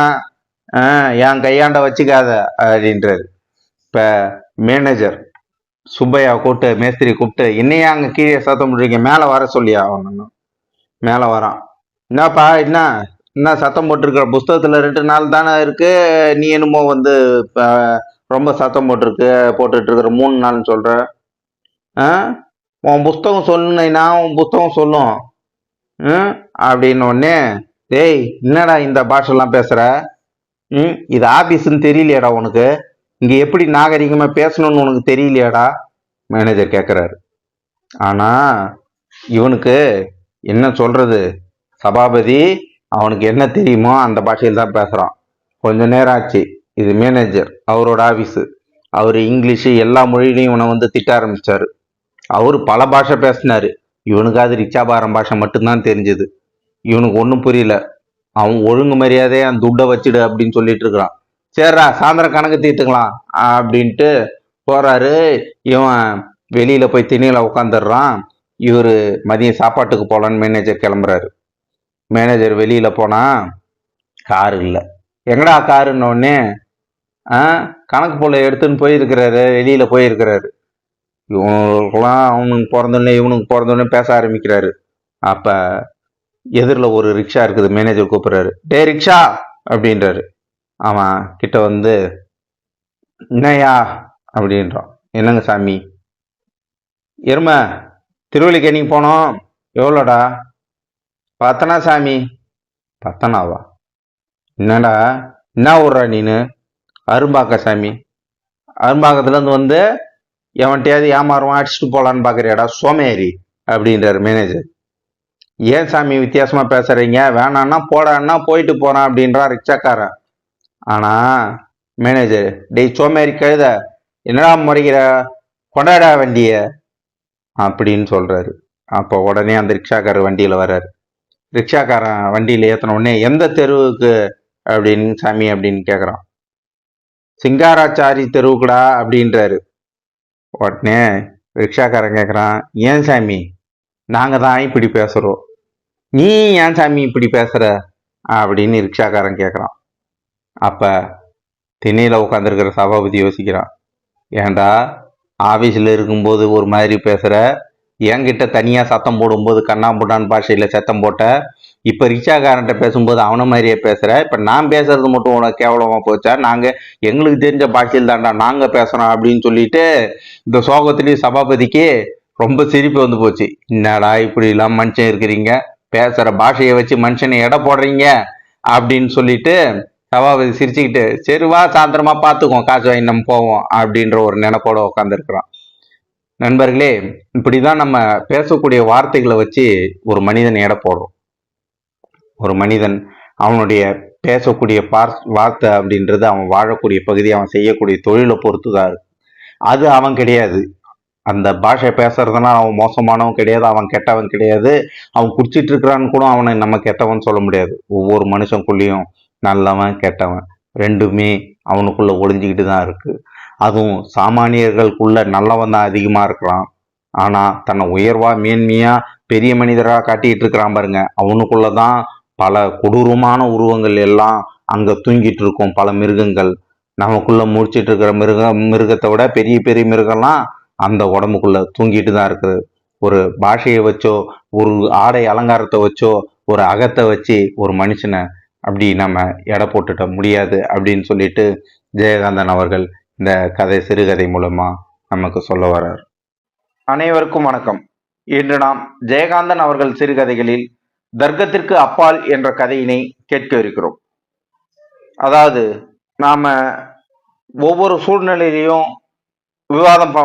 என் கையாண்ட வச்சுக்காத அப்படின்றாரு. இப்ப மேனேஜர் சுப்பையா கூப்பிட்டு, மேஸ்திரி கூப்பிட்டு, என்னையா அங்க கீழே சத்தம் போட்டுருக்கீங்க, மேலே வர சொல்லியா? அவன் மேலே வரான். என்னப்பா, என்ன சத்தம் போட்டிருக்கிற? புஸ்தகத்துல 2 நாள் தானே இருக்கு, நீ என்னமோ ரொம்ப சத்தம் போட்டுட்டு இருக்கிற 3 நாள்னு சொல்ற. உன் புஸ்தகம் சொல்லுனா உன் புஸ்தகம் சொல்லும் அப்படின்னு உடனே, டேய் என்னடா இந்த பாஷெல்லாம் பேசுற? இது ஆபீஸ்ன்னு தெரியலையாடா உனக்கு? இங்க எப்படி நாகரிகமா பேசணும்னு உனக்கு தெரியலையாடா? மேனேஜர் கேட்கிறாரு. ஆனா இவனுக்கு என்ன சொல்றது, சபாபதி அவனுக்கு என்ன தெரியுமோ அந்த பாஷையில் தான் பேசுறான். கொஞ்ச நேரம் ஆச்சு. இது மேனேஜர், அவரோட ஆபீஸ். அவரு இங்கிலீஷ் எல்லா மொழியிலையும் இவனை திட்ட ஆரம்பிச்சாரு. அவரு பல பாஷை பேசினாரு. இவனுக்காவது ரிச்சாபாரம் பாஷை மட்டும்தான் தெரிஞ்சது. இவனுக்கு ஒன்றும் புரியல. அவன் ஒழுங்கு மரியாதையே அந்த துட்டை வச்சுடு அப்படின்னு சொல்லிட்டு இருக்கிறான். சரிடா, சாயந்தரம் கணக்கு தீர்த்துக்கலாம் அப்படின்ட்டு போறாரு. இவன் வெளியில போய் திணியில உட்காந்துடுறான். இவரு மதியம் சாப்பாட்டுக்கு போலான்னு மேனேஜர் கிளம்புறாரு. மேனேஜர் வெளியில போனா காரு இல்லை. எங்கடா காருன்னு உடனே, கணக்கு போல எடுத்துன்னு போயிருக்கிறாரு, வெளியில போயிருக்கிறாரு. இவனுக்குலாம் அவனுக்கு பிறந்தோடனே இவனுக்கு பிறந்தோடனே பேச ஆரம்பிக்கிறாரு. அப்ப எதிரில் ஒரு ரிக்ஷா இருக்குது. மேனேஜர் கூப்பிடுறாரு, டே ரிக்ஷா அப்படின்றாரு. அவன் கிட்ட என்னையா அப்படின்றான். என்னங்க சாமி? எருமை திருவள்ளிக்கேணிக்கு போனோம், எவ்வளோடா? 10 சாமி. 10 என்னடா, என்ன ஊர்றா நீனு? அரும்பாக்க சாமி. அரும்பாக்கத்துலேருந்து எவன்கிட்டயாவது ஏமாறுவான் அடிச்சுட்டு போகலான்னு பார்க்குறியாடா சோமேரி அப்படின்றாரு மேனேஜர். ஏன் சாமி வித்தியாசமா பேசுறீங்க? வேணான்னா போடான்னா போயிட்டு போறான் அப்படின்றான் ரிக்ஷாக்காரன். ஆனா மேனேஜர், டேய் சோமேரி கழுத, என்னடா முறைகிற, கொண்டாடா வண்டிய அப்படின்னு சொல்றாரு. அப்போ உடனே அந்த ரிக்ஷாக்காரர் வண்டியில வர்றாரு. ரிக்ஷாக்காரன் வண்டியில ஏற்றின உடனே, எந்த தெருவுக்கு அப்படின்னு சாமி அப்படின்னு கேட்குறான். சிங்காராச்சாரி தெருவுக்குடா அப்படின்றாரு. உடனே ரிக்ஷாக்காரன் கேட்குறான், ஏன் சாமி நாங்கள் தான் இப்படி பேசுகிறோம், நீ ஏன் சாமி இப்படி பேசுகிற அப்படின்னு ரிக்ஷாக்காரன் கேட்குறான். அப்போ திண்ணையில் உட்காந்துருக்கிற சபாபதி யோசிக்கிறான். ஏண்டா ஆஃபீஸில் இருக்கும்போது ஒரு மாதிரி பேசுகிற, என்கிட்ட தனியாக சத்தம் போடும்போது கண்ணாம்புட்டான் பாஷையில் சத்தம் போட்ட, இப்போ ரிக்ஷாக்காரன்ட்ட பேசும்போது அவனை மாதிரியே பேசுகிற, இப்போ நான் பேசுறது மட்டும் உனக்கு கேவலமாக போச்சா? நாங்கள் எங்களுக்கு தெரிஞ்ச பாஷையில் தான்டா நாங்கள் பேசுகிறோம் அப்படின்னு சொல்லிட்டு இந்த சோகத்துலேயும் சபாபதிக்கு ரொம்ப சிரிப்பு வந்து போச்சு. என்னடா இப்படி எல்லாம் மனுஷன் இருக்கிறீங்க, பேசுற பாஷையை வச்சு மனுஷனை எடை போடுறீங்க அப்படின்னு சொல்லிட்டு சபாபதி சிரிச்சுக்கிட்டு, சரி வா சாயந்தரமா பார்த்துக்குவோம், காசு வாங்கி நம்ம போவோம் அப்படின்ற ஒரு நினைப்போட உட்காந்துருக்கிறான். நண்பர்களே, இப்படிதான் நம்ம பேசக்கூடிய வார்த்தைகளை வச்சு ஒரு மனிதன் எடை போடுறோம். ஒரு மனிதன் அவனுடைய பேசக்கூடிய வார்த்தை அப்படின்றது அவன் வாழக்கூடிய பகுதி, அவன் செய்யக்கூடிய தொழிலை பொறுத்து தான் இருக்கு. அது அவன் கிடையாது. அந்த பாஷை பேசுறதுனால அவன் மோசமானவன் கிடையாது, அவன் கெட்டவன் கிடையாது. அவன் குடிச்சிட்டு இருக்கிறான்னு கூட அவனை நம்ம கெட்டவன் சொல்ல முடியாது. ஒவ்வொரு மனுஷனுக்குள்ளேயும் நல்லவன் கெட்டவன் ரெண்டுமே அவனுக்குள்ள ஒளிஞ்சிக்கிட்டு தான் இருக்கு. அதுவும் சாமானியர்களுக்குள்ள நல்லவன் தான் அதிகமா இருக்கிறான். ஆனா தன்னை உயர்வா மேன்மையா பெரிய மனிதரா காட்டிட்டு இருக்கிறான் பாருங்க, அவனுக்குள்ளதான் பல கொடூரமான உருவங்கள் எல்லாம் அங்க தூங்கிட்டு இருக்கும். பல மிருகங்கள் நமக்குள்ள முடிச்சிட்டு இருக்கிற மிருகத்தை விட பெரிய பெரிய மிருகம்லாம் அந்த உடம்புக்குள்ள தூங்கிட்டு தான் இருக்குது. ஒரு பாஷையை வச்சோ, ஒரு ஆடை அலங்காரத்தை வச்சோ, ஒரு அகத்தை வச்சு ஒரு மனுஷனை அப்படி நம்ம எடை போட்டுட்ட முடியாது அப்படின்னு சொல்லிட்டு ஜெயகாந்தன் அவர்கள் இந்த சிறுகதை மூலமா நமக்கு சொல்ல வர்றார். அனைவருக்கும் வணக்கம். இன்று நாம் ஜெயகாந்தன் அவர்கள் சிறுகதைகளில் தர்க்கத்திற்கு அப்பால் என்ற கதையினை கேட்க இருக்கிறோம். அதாவது நாம ஒவ்வொரு சூழ்நிலையிலையும்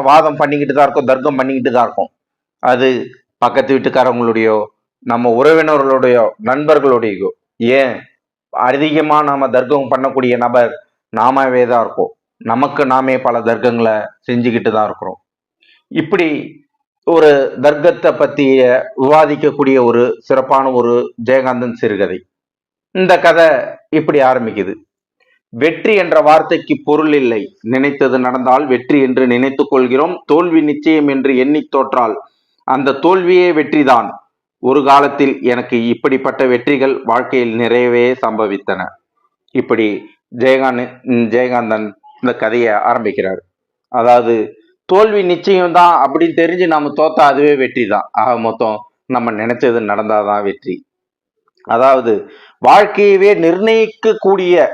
வாதம் பண்ணிக்கிட்டு தான் இருக்கும், தர்க்கம் பண்ணிக்கிட்டு தான் இருக்கும். அது பக்கத்து வீட்டுக்காரங்களுடையோ, நம்ம உறவினர்களுடையோ, நண்பர்களுடையோ, ஏன் அதிகமாக நாம தர்க்கம் பண்ணக்கூடிய நபர் நாமவே தான் இருக்கோம். நமக்கு நாமே பல தர்க்கங்களை செஞ்சுக்கிட்டு தான் இருக்கிறோம். இப்படி ஒரு தர்க்கத்தை பற்றிய விவாதிக்கக்கூடிய ஒரு சிறப்பான ஒரு ஜெயகாந்தன் சிறுகதை. இந்த கதை இப்படி ஆரம்பிக்குது. வெற்றி என்ற வார்த்தைக்கு பொருள் இல்லை. நினைத்தது நடந்தால் வெற்றி என்று நினைத்துக் கொள்கிறோம். தோல்வி நிச்சயம் என்று எண்ணி தோற்றால் அந்த தோல்வியே வெற்றிதான். ஒரு காலத்தில் எனக்கு இப்படிப்பட்ட வெற்றிகள் வாழ்க்கையில் நிறையவே சம்பவித்தன. இப்படி ஜெயகாந்தன் இந்த கதையை ஆரம்பிக்கிறார். அதாவது தோல்வி நிச்சயம் தான் அப்படின்னு தெரிஞ்சு நம்ம தோத்தா அதுவே வெற்றி தான். ஆக மொத்தம் நம்ம நினைச்சது நடந்தாதான் வெற்றி. அதாவது வாழ்க்கையவே நிர்ணயிக்க கூடிய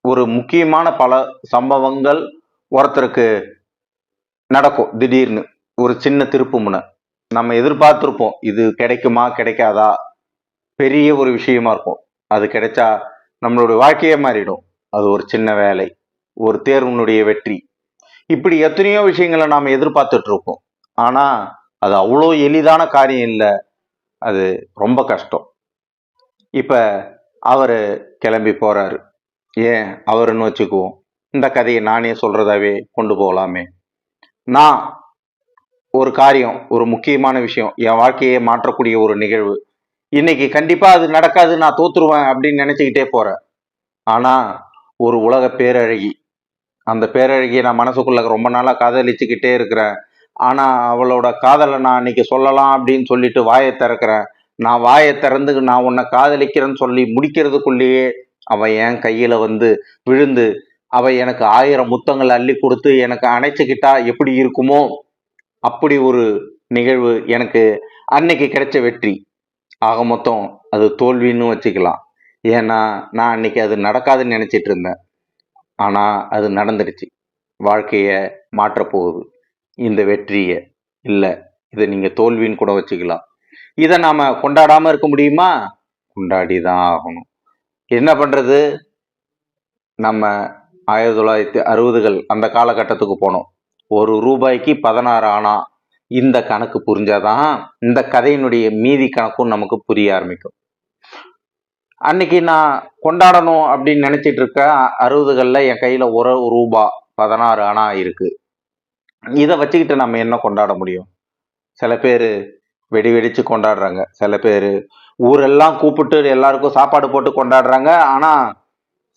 ஒரு முக்கியமான பல சம்பவங்கள் ஒருத்தருக்கு நடக்கும். திடீர்னு ஒரு சின்ன திருப்பு முனை நம்ம எதிர்பார்த்திருப்போம், இது கிடைக்குமா கிடைக்காதா, பெரிய ஒரு விஷயமா இருக்கும். அது கிடைச்சா நம்மளுடைய வாழ்க்கையே மாறிடும். அது ஒரு சின்ன வேலை, ஒரு தேர்வுனுடைய வெற்றி, இப்படி எத்தனையோ விஷயங்களை நாம் எதிர்பார்த்துட்டு இருக்கோம். ஆனா அது அவ்வளோ எளிதான காரியம் இல்லை, அது ரொம்ப கஷ்டம். இப்ப அவரு கிளம்பி போறாரு. ஏன் அவருன்னு வச்சுக்குவோம். இந்த கதையை நானே சொல்றதாவே கொண்டு போகலாமே. நான் ஒரு காரியம், ஒரு முக்கியமான விஷயம், என் வாழ்க்கையை மாற்றக்கூடிய ஒரு நிகழ்வு, இன்னைக்கு கண்டிப்பா அது நடக்காது, நான் தோத்துருவேன் அப்படின்னு நினைச்சுக்கிட்டே போறேன். ஆனா ஒரு உலக பேரழகி, அந்த பேரழகியை நான் மனசுக்குள்ள ரொம்ப நாளா காதலிச்சுக்கிட்டே இருக்கிறேன். ஆனா அவளோட காதலை நான் இன்னைக்கு சொல்லலாம் அப்படின்னு சொல்லிட்டு வாயை திறக்கிறேன். நான் வாயை திறந்து நான் உன்னை காதலிக்கிறேன்னு சொல்லி முடிக்கிறதுக்குள்ளேயே அவ என் கையில வந்து விழுந்து அவ எனக்கு 1000 முத்தங்கள் அள்ளி கொடுத்து எனக்கு அணைச்சுக்கிட்டா எப்படி இருக்குமோ, அப்படி ஒரு நிகழ்வு எனக்கு அன்னைக்கு கிடைச்ச வெற்றி. ஆக மொத்தம் அது தோல்வின்னு வச்சுக்கலாம். ஏன்னா நான் அன்னைக்கு அது நடக்காதுன்னு நினைச்சிட்டு இருந்தேன். ஆனா அது நடந்துடுச்சு. வாழ்க்கைய மாற்றப்போகுது. இந்த வெற்றிய இல்ல, இதை நீங்க தோல்வின்னு கூட வச்சுக்கலாம். இதை நாம கொண்டாடாம இருக்க முடியுமா? கொண்டாடிதான் ஆகணும். என்ன பண்றது? நம்ம 1960கள் அந்த காலகட்டத்துக்கு போனோம். ஒரு ரூபாய்க்கு 16 ஆனா. இந்த கணக்கு புரிஞ்சாதான் இந்த கதையினுடைய மீதி கணக்கும் நமக்கு புரிய ஆரம்பிக்கும். அன்னைக்கு நான் கொண்டாடணும் அப்படின்னு நினைச்சிட்டு இருக்க 60கள்ல என் கையில ஒரு ரூபாய் 16 ஆனா இருக்கு. இதை வச்சுக்கிட்டு நம்ம என்ன கொண்டாட முடியும்? சில பேர் வெடி வெடிச்சு கொண்டாடுறாங்க, சில பேர் ஊரெல்லாம் கூப்பிட்டு எல்லாருக்கும் சாப்பாடு போட்டு கொண்டாடுறாங்க. ஆனா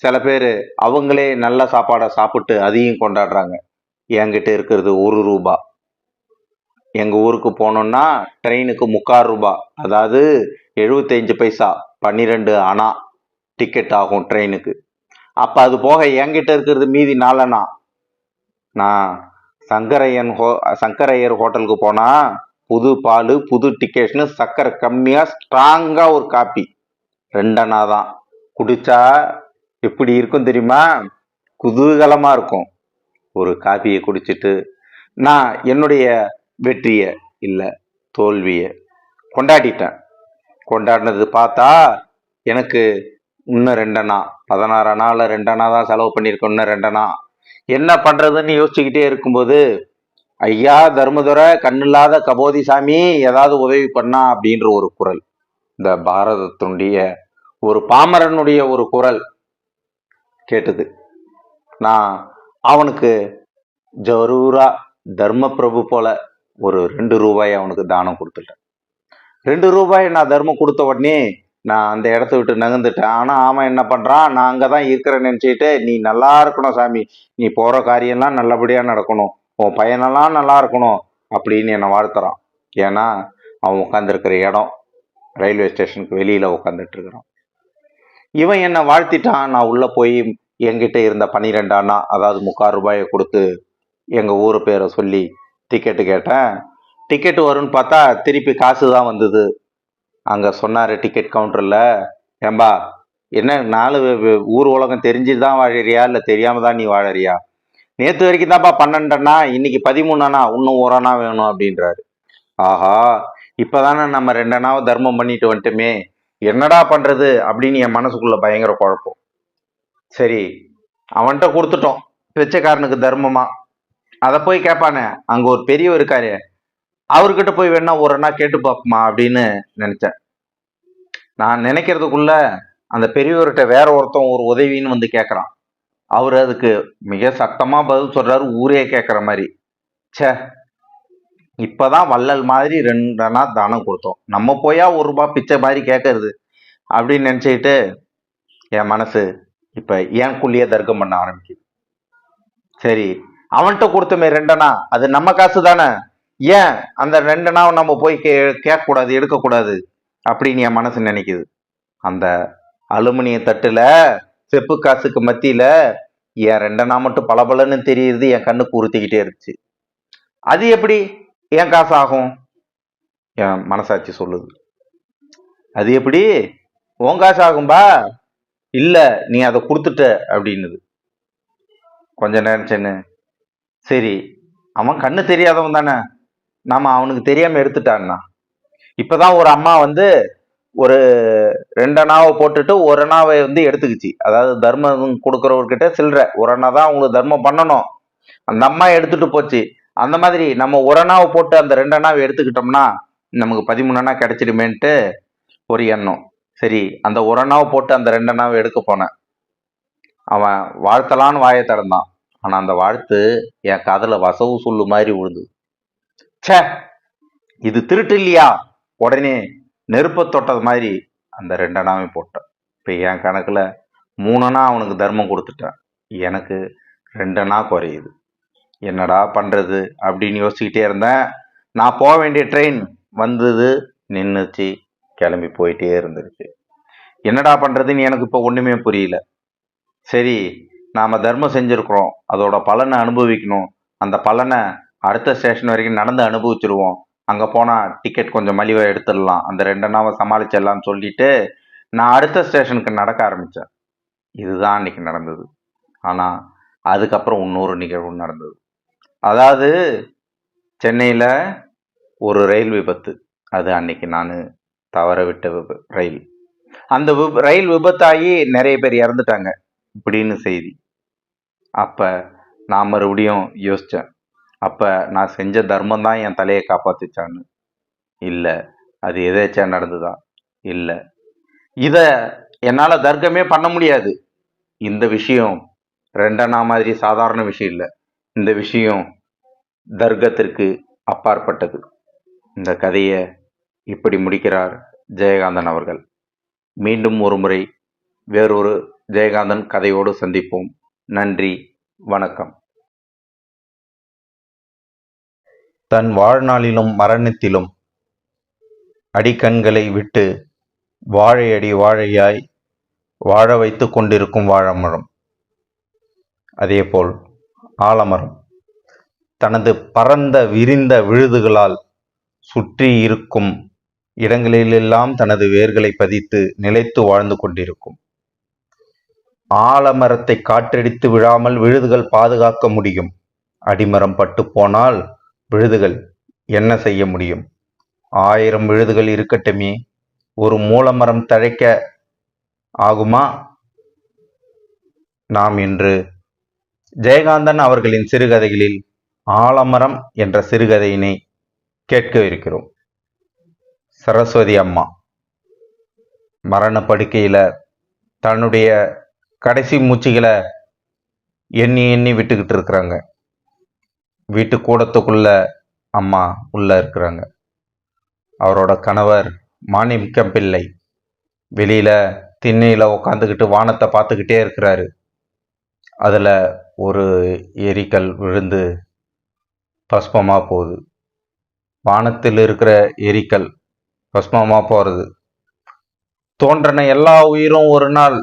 சில பேர் அவங்களே நல்ல சாப்பாடை சாப்பிட்டு அதையும் கொண்டாடுறாங்க. என்கிட்ட இருக்கிறது 1 ரூபாய். எங்க ஊருக்கு போனோம்னா ட்ரெயினுக்கு 3/4 ரூபாய், அதாவது 75 பைசா, 12 அணா டிக்கெட் ஆகும் ட்ரெயினுக்கு. அப்ப அது போக என்கிட்ட இருக்கிறது மீதி 4 அணா. நான் சங்கரையர் ஹோட்டலுக்கு போனா புது பால், புது டிக்கெட்னு சக்கரை கம்மியா ஸ்ட்ராங்கா ஒரு காப்பி 2 அணா தான். குடிச்சா எப்படி இருக்கும் தெரியுமா? குதூகலமா இருக்கும். ஒரு காப்பியை குடிச்சிட்டு நான் என்னுடைய வெற்றியை இல்லை, தோல்வியை கொண்டாடிட்டேன். கொண்டாடினது பார்த்தா எனக்கு இன்னும் 2 அணா, 16 அணாவில் 2 அணா தான் செலவு பண்ணியிருக்கேன். இன்னும் 2 அணா என்ன பண்ணுறதுன்னு யோசிச்சுக்கிட்டே இருக்கும்போது, ஐயா தர்மதுரை கண்ணில்லாத கபோதி சாமி ஏதாவது உதவி பண்ணா அப்படின்ற ஒரு குரல், இந்த பாரதத்தினுடைய ஒரு பாமரனுடைய ஒரு குரல் கேட்டது. நான் அவனுக்கு ஜரூரா தர்ம பிரபு போல ஒரு 2 ரூபாய் அவனுக்கு தானம் கொடுத்துட்டேன். 2 ரூபாய் நான் தர்மம் கொடுத்த உடனே நான் அந்த இடத்த விட்டு நகர்ந்துட்டேன். ஆனா அவன் என்ன பண்றான், நான் அங்கதான் இருக்கிறேன்னு நினைச்சிட்டு, நீ நல்லா இருக்கணும் சாமி, நீ போற காரியம்லாம் நல்லபடியா நடக்கணும், உன் பையனெல்லாம் நல்லா இருக்கணும் அப்படின்னு என்னை வாழ்த்துறான். ஏன்னா அவன் உட்காந்துருக்கிற இடம் ரயில்வே ஸ்டேஷனுக்கு வெளியில உட்காந்துட்டு இருக்கிறான். இவன் என்னை வாழ்த்திட்டான். நான் உள்ள போய் என்கிட்ட இருந்த 12 அணா, அதாவது 3/4 ரூபாயை கொடுத்து எங்க ஊர் பேரை சொல்லி டிக்கெட்டு கேட்டேன். டிக்கெட்டு வரும்னு பார்த்தா திருப்பி காசு தான் வந்தது. அங்க சொன்னாரு டிக்கெட் கவுண்டர்ல, ஏம்பா என்ன 4 ஊர் உலகம் தெரிஞ்சுதான் வாழறியா இல்ல தெரியாம தான் நீ வாழறியா? நேத்து வரைக்கும் தான்ப்பா 12 அணா, இன்னைக்கு 13 அணா, இன்னும் 1 அணா வேணும் அப்படின்றாரு. ஆஹா, இப்பதானே நம்ம 2 அணாவை தர்மம் பண்ணிட்டு வந்துட்டுமே, என்னடா பண்றது அப்படின்னு என் மனசுக்குள்ள பயங்கர குழப்பம். சரி, அவன்கிட்ட கொடுத்துட்டோம் பிச்சைக்காரனுக்கு தர்மமா, அதை போய் கேட்பானே, அங்க ஒரு பெரியவர் இருக்காரு, அவர்கிட்ட போய் வேணா 1 அணா கேட்டு பார்ப்போமா அப்படின்னு நினைச்சேன். நான் நினைக்கிறதுக்குள்ள அந்த பெரியவர்கிட்ட வேற ஒருத்தன் ஒரு உதவின்னு வந்து கேட்கறான். அவர் அதுக்கு மிக சத்தமா பதில் சொல்றாரு, ஊரே கேட்கற மாதிரி. ச்சே, இப்பதான் வள்ளல் மாதிரி 2 அணா தானம் கொடுத்தோம், நம்ம போயா 1 ரூபாய் பிச்சை மாதிரி கேட்கறது அப்படின்னு நினைச்சுக்கிட்டு என் மனசு இப்ப ஏன்குள்ளேயே தர்க்கம் பண்ண ஆரம்பிக்குது. சரி, அவன்கிட்ட கொடுத்தமே 2 அணா, அது நம்ம காசு தானே, ஏன் அந்த 2 அணாவை நம்ம போய் கேட்க கூடாது, எடுக்கக்கூடாது அப்படின்னு என் மனசு நினைக்குது. அந்த அலுமினிய தட்டுல செப்பு காசுக்கு மத்தியில என் 2 அணா மட்டும் பளபளன்னு தெரியுது, என் கண்ணுக்கு உறுத்திக்கிட்டே இருந்துச்சு. அது எப்படி என் காசு ஆகும்? என் மனசாட்சி சொல்லுது, அது எப்படி உன் காசு ஆகும்பா? இல்ல, நீ அதை கொடுத்துட்ட அப்படின்னுது. கொஞ்சம் நினைச்சேன்னு, சரி அவன் கண்ணு தெரியாதவன் தானே, நாம அவனுக்கு தெரியாம எடுத்துட்டான்னா. இப்பதான் ஒரு அம்மா வந்து ஒரு 2 அணாவை போட்டுட்டு 1 அணாவை வந்து எடுத்துக்கிச்சு. அதாவது தர்மம் கொடுக்கறவர்கிட்ட சில்லற 1 அணா தான் உங்களுக்கு தர்மம் பண்ணணும், அந்த அம்மா எடுத்துட்டு போச்சு. அந்த மாதிரி நம்ம 1 அணாவை போட்டு அந்த 2 அணாவை எடுத்துக்கிட்டோம்னா நமக்கு 13 அணா கிடைச்சிடுமேன்ட்டு ஒரு எண்ணம். சரி, அந்த 1 அணாவை போட்டு அந்த 2 அணாவை எடுக்க போனேன். அவன் வாழ்த்தலான்னு வாயை திறந்தான். ஆனா அந்த வாழ்த்து என் காதுல வசவு சொல்லு மாதிரி விழுது. ச்சே, இது திருட்டு இல்லையா? உடனே நெருப்ப தொட்டது மாதிரி அந்த 2 அணாவையும் போட்டேன். இப்ப என் கணக்குல 3 அணா அவனுக்கு தர்மம் கொடுத்துட்டேன், எனக்கு 2 அணா குறையுது. என்னடா பண்றது அப்படின்னு யோசிச்சுக்கிட்டே இருந்தேன். நான் போக வேண்டிய ட்ரெயின் வந்தது, நின்றுச்சு, கிளம்பி போயிட்டே இருந்துருச்சு. என்னடா பண்றதுன்னு எனக்கு இப்போ ஒண்ணுமே புரியல. சரி, நாம தர்மம் செஞ்சிருக்கிறோம், அதோட பலனை அனுபவிக்கணும், அந்த பலனை அடுத்த ஸ்டேஷன் வரைக்கும் நடந்து அனுபவிச்சிருவோம், அங்க போனா டிக்கெட் கொஞ்சம் மலிவா எடுத்துடலாம், அந்த 2 அணாவை சமாளிச்சிடலாம்னு சொல்லிட்டு நான் அடுத்த ஸ்டேஷனுக்கு நடக்க ஆரம்பிச்சேன். இதுதான் அன்னைக்கு நடந்தது. ஆனா அதுக்கப்புறம் இன்னொரு நிகழ்வு நடந்தது. அதாவது சென்னையில ஒரு ரயில் விபத்து. அது அன்னைக்கு நான் தவற விட்ட ரயில். அந்த ரயில் விபத்தாகி நிறைய பேர் இறந்துட்டாங்க இப்படின்னு செய்தி. அப்ப நான் மறுபடியும் யோசிச்சேன், அப்ப நான் செஞ்ச தர்மம் தான் என் தலையை காப்பாத்துச்சான்னு? இல்ல, அது எதேச்சா நடந்துதான்? இல்ல, இத என்னால தர்க்கமே பண்ண முடியாது. இந்த விஷயம் 2 அணா மாதிரி சாதாரண விஷயம் இல்லை. இந்த விஷயம் தர்க்கத்திற்கு அப்பாற்பட்டது. இந்த கதையை இப்படி முடிக்கிறார் ஜெயகாந்தன் அவர்கள். மீண்டும் ஒரு முறை வேறொரு ஜெயகாந்தன் கதையோடு சந்திப்போம். நன்றி, வணக்கம். தன் வாழ்நாளிலும் மரணத்திலும் அடிக்கண்களை விட்டு வாழையடி வாழையாய் வாழ வைத்து கொண்டிருக்கும் வாழைமரம், அதேபோல் ஆலமரம் தனது பரந்த விரிந்த விழுதுகளால் சுற்றி இருக்கும் இடங்களிலெல்லாம் தனது வேர்களை பதித்து நிலைத்து வாழ்ந்து கொண்டிருக்கும். ஆலமரத்தை காற்றடித்து விழாமல் விழுதுகள் பாதுகாக்க முடியும். அடிமரம் பட்டு போனால் விழுதுகள் என்ன செய்ய முடியும்? 1000 விழுதுகள் இருக்கட்டுமே, ஒரு மூலமரம் தழைக்க ஆகுமா? நாம் இன்று ஜெயகாந்தன் அவர்களின் சிறுகதைகளில் ஆலமரம் என்ற சிறுகதையினை கேட்க இருக்கிறோம். சரஸ்வதி அம்மா மரண படுக்கையில தன்னுடைய கடைசி மூச்சுகளை எண்ணி எண்ணி விட்டுக்கிட்டு இருக்கிறாங்க. வீட்டு கூடத்துக்குள்ள அம்மா உள்ள இருக்கிறாங்க. அவரோட கணவர் மாணிக்கம் பிள்ளை வெளியில திண்ணையில உட்காந்துக்கிட்டு வானத்தை பார்த்துக்கிட்டே இருக்கிறாரு. அதுல ஒரு எரிக்கல் விழுந்து பஸ்மமா போகுது. வானத்தில் இருக்கிற எரிக்கல் பஸ்மமா போறது. தோன்றன எல்லா உயிரும் ஒரு நாள்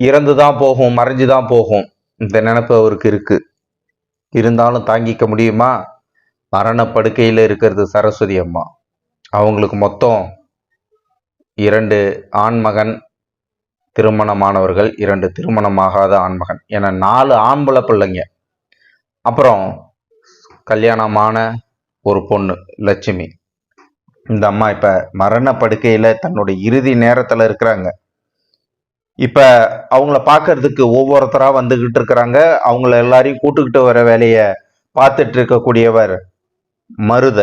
இறந்துதான் போகும், மறைஞ்சுதான் போகும். இந்த நினைப்பு அவருக்கு இருக்கு. இருந்தாலும் தாங்கிக்க முடியுமா? மரண படுக்கையில் இருக்கிறது சரஸ்வதி அம்மா. அவங்களுக்கு மொத்தம் 2 ஆண்மகன் திருமணமானவர்கள், 2 திருமணமாகாத ஆண்மகன் என 4 ஆம்பளை பிள்ளைங்க. அப்புறம் கல்யாணமான ஒரு பொண்ணு லட்சுமி. இந்த அம்மா இப்ப மரண படுக்கையில தன்னுடைய இறுதி நேரத்துல இருக்கிறாங்க. இப்ப அவங்கள பாக்குறதுக்கு ஒவ்வொருத்தரா வந்துகிட்டு இருக்கிறாங்க. அவங்கள எல்லாரையும் கூட்டுக்கிட்டு வர வேலைய பார்த்துட்டு இருக்கக்கூடியவர் மருத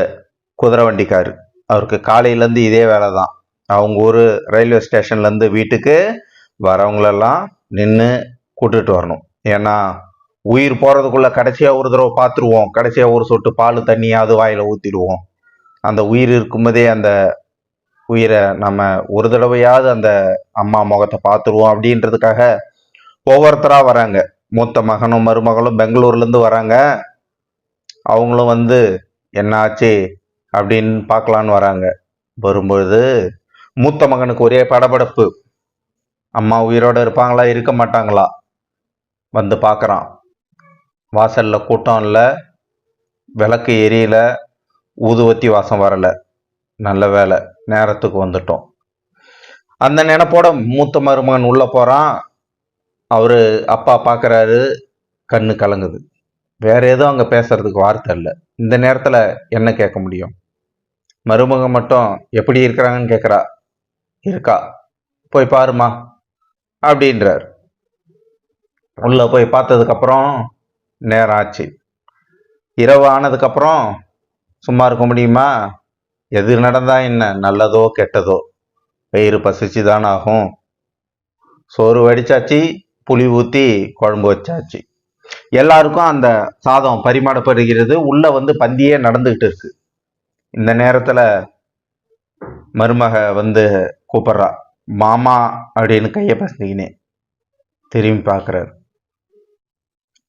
குதிரை வண்டிக்காரு. அவருக்கு காலையில இருந்து இதே வேலை தான். அவங்க ஊரு ரயில்வே ஸ்டேஷன்ல இருந்து வீட்டுக்கு வரவங்களெல்லாம் நின்று கூட்டுட்டு வரணும். ஏன்னா உயிர் போறதுக்குள்ள கடைசியா ஒரு தடவை பார்த்துருவோம், கடைசியா ஒரு சொட்டு பால் தண்ணியாவது வாயில ஊத்திடுவோம். அந்த உயிர் இருக்கும்போதே அந்த உயிரை நம்ம ஒரு தடவையாவது அந்த அம்மா முகத்தை பார்த்துருவோம் அப்படின்றதுக்காக ஒவ்வொருத்தரா வராங்க. மூத்த மகனும் மருமகளும் பெங்களூர்ல இருந்து வராங்க. அவங்களும் வந்து என்ன ஆச்சு அப்படின்னு பார்க்கலான்னு வராங்க. வரும்பொழுது மூத்த மகனுக்கு ஒரே படபடப்பு. அம்மா உயிரோட இருப்பாங்களா இருக்க மாட்டாங்களா? வந்து பார்க்கறான். வாசல்ல கூட்டம் இல்லை, விளக்கு எரியல, ஊதுவத்தி வாசம் வரல. நல்ல வேலை, நேரத்துக்கு வந்துட்டோம். அந்த நினைப்போட மூத்த மருமகன் உள்ள போறான். அவரு அப்பா பார்க்கறாரு, கண்ணு கலங்குது. வேற எதுவும் அங்க பேசுறதுக்கு வார்த்தை இல்லை. இந்த நேரத்துல என்ன கேட்க முடியும்? மருமகன் மட்டும் எப்படி இருக்கிறாங்கன்னு கேட்கறா. இருக்கா, போய் பாருமா அப்படின்றார். உள்ள போய் பார்த்ததுக்கு அப்புறம் நேரம் ஆச்சு. இரவு ஆனதுக்கு அப்புறம் சும்மா இருக்க முடியுமா? எது நடந்தா என்ன, நல்லதோ கெட்டதோ, வயிறு பசிச்சுதான் ஆகும். சோறு வடிச்சாச்சு, புளி ஊத்தி குழம்பு வச்சாச்சு. எல்லாருக்கும் அந்த சாதம் பரிமாறப்படுகிறது. உள்ள வந்து பந்தியே நடந்துகிட்டு இருக்கு. இந்த நேரத்துல மருமக வந்து கூப்பிடுறா, மாமா அப்படின்னு கைய பசங்கினே திரும்பி பார்க்கறாரு.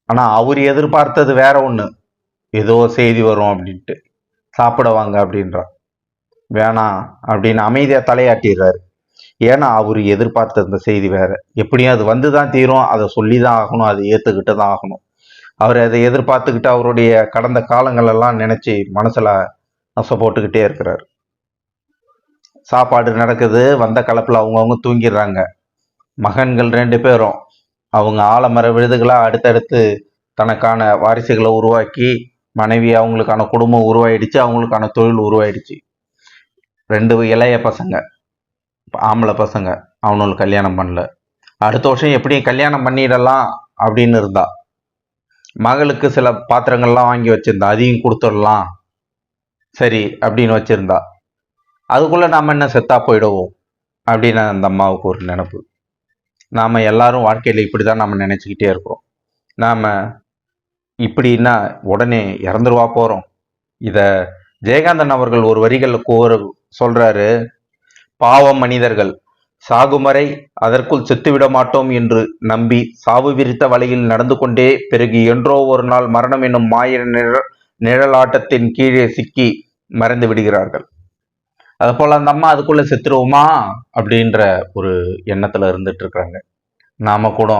ஆனா அவர் எதிர்பார்த்தது வேற ஒண்ணு. ஏதோ செய்தி வரும் அப்படின்ட்டு. சாப்பிட வாங்க அப்படின்றா. வேணாம் அப்படின்னு அமைதியா தலையாட்டிடுறாரு. ஏன்னா அவர் எதிர்பார்த்த அந்த செய்தி வேற. எப்படியும் அது வந்துதான் தீரும், அதை சொல்லிதான் ஆகணும், அதை ஏத்துக்கிட்டு தான் ஆகணும். அவர் அதை எதிர்பார்த்துக்கிட்டு அவருடைய கடந்த காலங்கள் எல்லாம் நினைச்சு மனசுல நசை போட்டுக்கிட்டே இருக்கிறார். சாப்பாடு நடக்குது. வந்த கலப்புல அவங்கவுங்க தூங்கிடுறாங்க. மகன்கள் 2 பேரும் அவங்க ஆலமர விழுதுகளா அடுத்தடுத்து தனக்கான வாரிசுகளை உருவாக்கி, மனைவி அவங்களுக்கான குடும்பம் உருவாயிடுச்சு, அவங்களுக்கான தொழில் உருவாயிடுச்சு. 2 இளைய பசங்க, ஆம்பளை பசங்க, அவனுக்கு கல்யாணம் பண்ணல. அடுத்த வருஷம் எப்படியும் கல்யாணம் பண்ணிடலாம் அப்படின்னு இருந்தா. மகளுக்கு சில பாத்திரங்கள்லாம் வாங்கி வச்சிருந்தா, அதையும் கொடுத்துடலாம் சரி அப்படின்னு வச்சிருந்தா. அதுக்குள்ள நாம என்ன செத்தா போயிடுவோம் அப்படின்னு அந்த அம்மாவுக்கு ஒரு நினைப்பு. நாம எல்லாரும் வாழ்க்கையில இப்படிதான் நாம நினைச்சுக்கிட்டே இருக்கிறோம். நாம இப்படின்னா உடனே இறந்துருவா போறோம். இத ஜெயகாந்தன் அவர்கள் ஒரு வரிகள் சொல்றாரு. பாவம் மனிதர்கள் சாகுமறை அதற்குள் செத்துவிட மாட்டோம் என்று நம்பி சாவு விரித்த வலையில் நடந்து கொண்டே பிறகு என்றோ ஒரு நாள் மரணம் என்னும் மாய நிழலாட்டத்தின் கீழே சிக்கி மறைந்து விடுகிறார்கள். அது போல அந்த அம்மா அதுக்குள்ள செத்துருவோமா அப்படின்ற ஒரு எண்ணத்துல இருந்துட்டு இருக்கிறாங்க. நாம கூட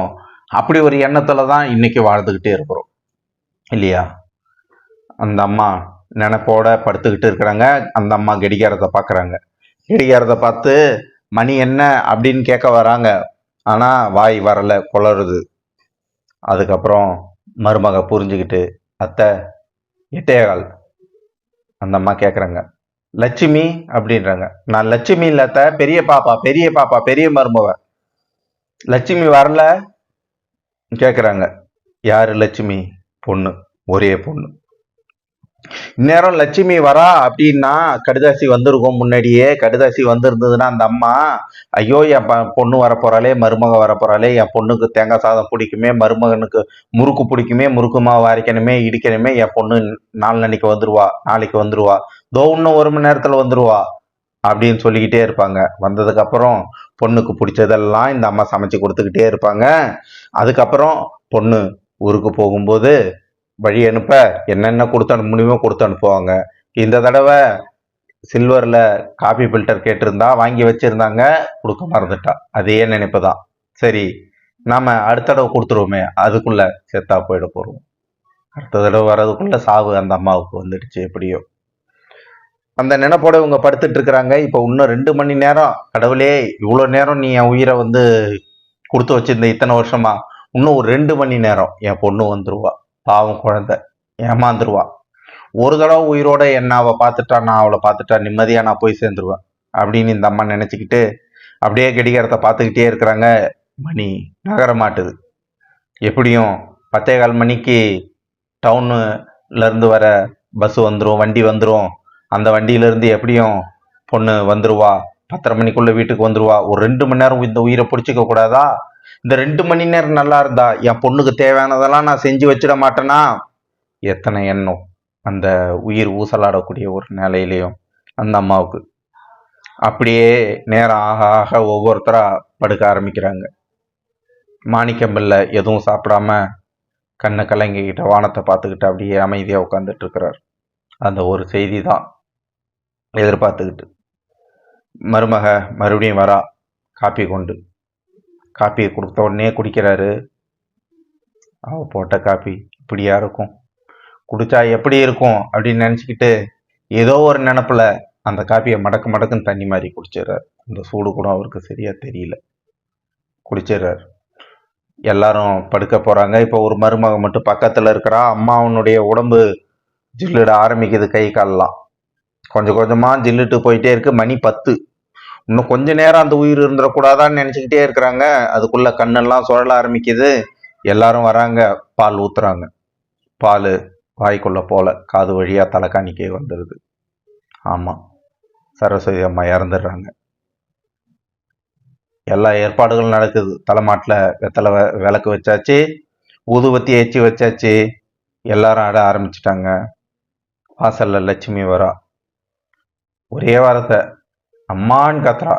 அப்படி ஒரு எண்ணத்துலதான் இன்னைக்கு வாழ்ந்துகிட்டே இருக்கிறோம் இல்லையா? அந்த அம்மா நினைப்போட படுத்துக்கிட்டு இருக்கிறாங்க. அந்த அம்மா கடிகாரத்தை பார்க்கறாங்க. கடிகாரத்தை பார்த்து மணி என்ன அப்படின்னு கேட்க வராங்க. ஆனா வாய் வரல, குளறுது. அதுக்கப்புறம் மருமக புரிஞ்சுக்கிட்டு, அத்தை 8:15. அந்த அம்மா கேட்குறாங்க, லட்சுமி அப்படின்றாங்க. நான் லட்சுமி இல்லாத பெரிய பாப்பா, பெரிய பாப்பா, பெரிய மருமவ. லட்சுமி வரல கேட்குறாங்க. யாரு லட்சுமி? பொண்ணு, ஒரே பொண்ணு. இந்நேரம் லட்சுமி வரா அப்படின்னா கடுதாசி வந்திருக்கும். முன்னாடியே கடுதாசி வந்திருந்ததுன்னா அந்த அம்மா, ஐயோ என் பொண்ணு வரப்போறாளே, மருமக வரப்போறாளே, என் பொண்ணுக்கு தேங்காய் சாதம் பிடிக்குமே, மருமகனுக்கு முறுக்கு பிடிக்குமே, முறுக்கு மாவு அரைக்கணுமே, இடிக்கணுமே, என் பொண்ணு நாளைக்கு வந்துருவா, நாளைக்கு வந்துருவா, தோ இன்னும் 1 மணி நேரத்துல வந்துருவா அப்படின்னு சொல்லிக்கிட்டே இருப்பாங்க. வந்ததுக்கு அப்புறம் பொண்ணுக்கு பிடிச்சதெல்லாம் இந்த அம்மா சமைச்சு கொடுத்துக்கிட்டே இருப்பாங்க. அதுக்கப்புறம் பொண்ணு ஊருக்கு போகும்போது வழி அனுப்ப என்னென்ன கொடுத்து அனுப்ப முடியுமோ கொடுத்து அனுப்புவாங்க. இந்த தடவை சில்வர்ல காபி ஃபில்டர் கேட்டிருந்தா வாங்கி வச்சிருந்தாங்க, கொடுக்க மறந்துட்டா. அதே நினைப்பு தான். சரி, நாம அடுத்த தடவை கொடுத்துருவோமே, அதுக்குள்ள செத்தா போயிட போறோம். அடுத்த தடவை வர்றதுக்குள்ள சாவு அந்த அம்மாவுக்கு வந்துடுச்சு. எப்படியோ அந்த நினைப்போட இவங்க படுத்துட்டு இருக்கிறாங்க. இப்போ இன்னும் 2 மணி நேரம், கடவுளே இவ்வளோ நேரம் நீ என் உயிரை வந்து கொடுத்து வச்சிருந்த இத்தனை வருஷமா, இன்னும் ஒரு 2 மணி நேரம் என் பொண்ணு வந்துருவா, பாவம் குழந்தை ஏமாந்துருவா, ஒரு தடவை உயிரோட என்ன அவ பார்த்துட்டா, நான் அவளை பார்த்துட்டா நிம்மதியா நான் போய் சேர்ந்துருவேன் அப்படின்னு இந்த அம்மா நினைச்சுக்கிட்டு அப்படியே கடிகாரத்தை பார்த்துக்கிட்டே இருக்கிறாங்க. மணி நகர மாட்டுது. எப்படியும் 10:15 மணிக்கு டவுன்ல இருந்து வர பஸ் வந்துடும், வண்டி வந்துடும். அந்த வண்டியிலிருந்து எப்படியும் பொண்ணு வந்துருவா, 10:30 மணிக்குள்ள வீட்டுக்கு வந்துருவா. ஒரு 2 மணி நேரம் இந்த உயிரை பிடிச்சிக்க கூடாதா? இந்த 2 மணி நேரம் நல்லா இருந்தா என் பொண்ணுக்கு தேவையானதெல்லாம் நான் செஞ்சு வச்சிட மாட்டேனா? எத்தனை எண்ணம் அந்த உயிர் ஊசலாடக்கூடிய ஒரு நிலையிலையும் அந்த அம்மாவுக்கு. அப்படியே நேரம் ஆக ஆக ஒவ்வொருத்தரா படுக்க ஆரம்பிக்கிறாங்க. மாணிக்கம்பில்ல எதுவும் சாப்பிடாம கண்ணை கலங்கிக்கிட்ட வானத்தை பார்த்துக்கிட்டு அப்படியே அமைதியாக உட்காந்துட்டு இருக்கிறார். அந்த ஒரு செய்தி தான் எதிர்பார்த்துக்கிட்டு. மருமக மறுபடியும் வரா காப்பி கொண்டு. காப்பியை கொடுத்த உடனே குடிக்கிறாரு. அவ போட்ட காப்பி இப்படியா இருக்கும், குடிச்சா எப்படி இருக்கும் அப்படின்னு நினச்சிக்கிட்டு ஏதோ ஒரு நினப்புல அந்த காப்பியை மடக்கு மடக்குன்னு தண்ணி மாதிரி குடிச்சிடுறார். அந்த சூடு கூட அவருக்கு சரியா தெரியல, குடிச்சிடுறார். எல்லாரும் படுக்க போறாங்க. இப்போ ஒரு மருமக மட்டும் பக்கத்துல இருக்கிறா. அம்மாவனுடைய உடம்பு ஜில்லுட ஆரம்பிக்குது, கை காலெல்லாம் கொஞ்சம் கொஞ்சமா ஜில்லுட்டு போயிட்டே இருக்கு. மணி 10. இன்னும் கொஞ்ச நேரம் அந்த உயிர் இருந்துடக்கூடாதான்னு நினைச்சுக்கிட்டே இருக்கிறாங்க. அதுக்குள்ள கண்ணெல்லாம் சுழல ஆரம்பிக்குது. எல்லாரும் வராங்க, பால் ஊத்துறாங்க. பால் வாய்க்குள்ள போல காது வழியா தலைக்காணிக்கே வந்துடுது. ஆமா, சரஸ்வதி அம்மா இறந்துடுறாங்க. எல்லா ஏற்பாடுகளும் நடக்குது. தலைமாட்டில் வெத்தலை விளக்கு வச்சாச்சு, ஊதுபத்தி ஏற்றி வச்சாச்சு. எல்லாரும் ஆட ஆரம்பிச்சிட்டாங்க. வாசல்ல லட்சுமி வரா. ஒரே வாரத்தை அம்மான்னு கத்துறா.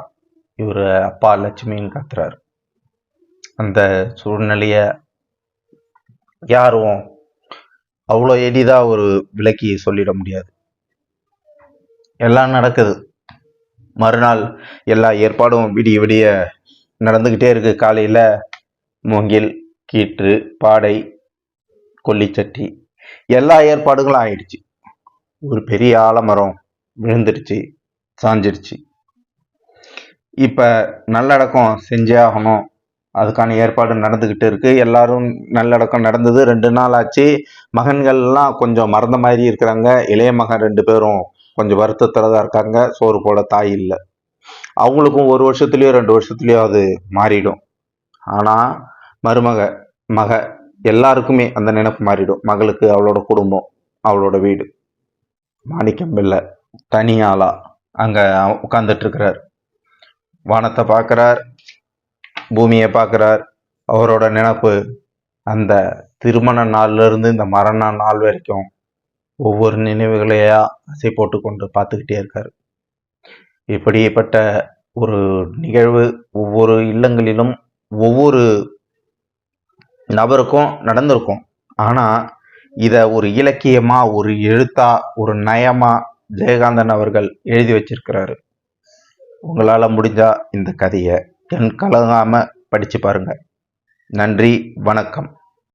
இவரு அப்பா லட்சுமின்னு கத்துறாரு. அந்த சூழ்நிலைய யாரும் அவ்வளோ எளிதா ஒரு விளக்கி சொல்லிட முடியாது. எல்லாம் நடக்குது. மறுநாள் எல்லா ஏற்பாடும் விடிய விடிய நடந்துக்கிட்டே இருக்கு. காலையில் மூங்கில், கீற்று, பாடை, கொல்லிச்சட்டி எல்லா ஏற்பாடுகளும் ஆயிடுச்சு. ஒரு பெரிய ஆலமரம் விழுந்துடுச்சு, சாஞ்சிடுச்சு. இப்போ நல்லடக்கம் செஞ்சே ஆகணும். அதுக்கான ஏற்பாடு நடந்துக்கிட்டு இருக்கு. எல்லாரும் நல்லடக்கம் நடந்தது. 2 நாள் ஆச்சு. மகன்கள்லாம் கொஞ்சம் மறந்த மாதிரி இருக்கிறாங்க. இளைய மகன் 2 பேரும் கொஞ்சம் வருத்தத்தில் தான் இருக்காங்க. சோறு போட தாய் இல்லை. அவங்களுக்கும் 1 வருஷத்துலேயோ 2 வருஷத்துலேயோ அது மாறிடும். ஆனால் மக எல்லாருக்குமே அந்த நினைப்பு மாறிடும். மகளுக்கு அவளோட குடும்பம், அவளோட வீடு. மாணிக்கம் பிள்ளை தனியாளா அங்கே உட்கார்ந்துட்டு இருக்கிறார். வானத்தை பார்க்குறார், பூமியை பார்க்குறார். அவரோட நினைப்பு அந்த திருமண நாள்லேருந்து இந்த மரண நாள் வரைக்கும் ஒவ்வொரு நினைவுகளையா அசை போட்டு கொண்டு பார்த்துக்கிட்டே இருக்கார். இப்படிப்பட்ட ஒரு நிகழ்வு ஒவ்வொரு இல்லங்களிலும் ஒவ்வொரு நபருக்கும் நடந்திருக்கும். ஆனால் இதை ஒரு இலக்கியமா, ஒரு எழுத்தா, ஒரு நயமா ஜெயகாந்தன் அவர்கள் எழுதி வச்சிருக்கிறாரு. உங்களால் முடிஞ்சா இந்த கதையை கண் கலங்காம படிச்சு பாருங்க. நன்றி, வணக்கம்.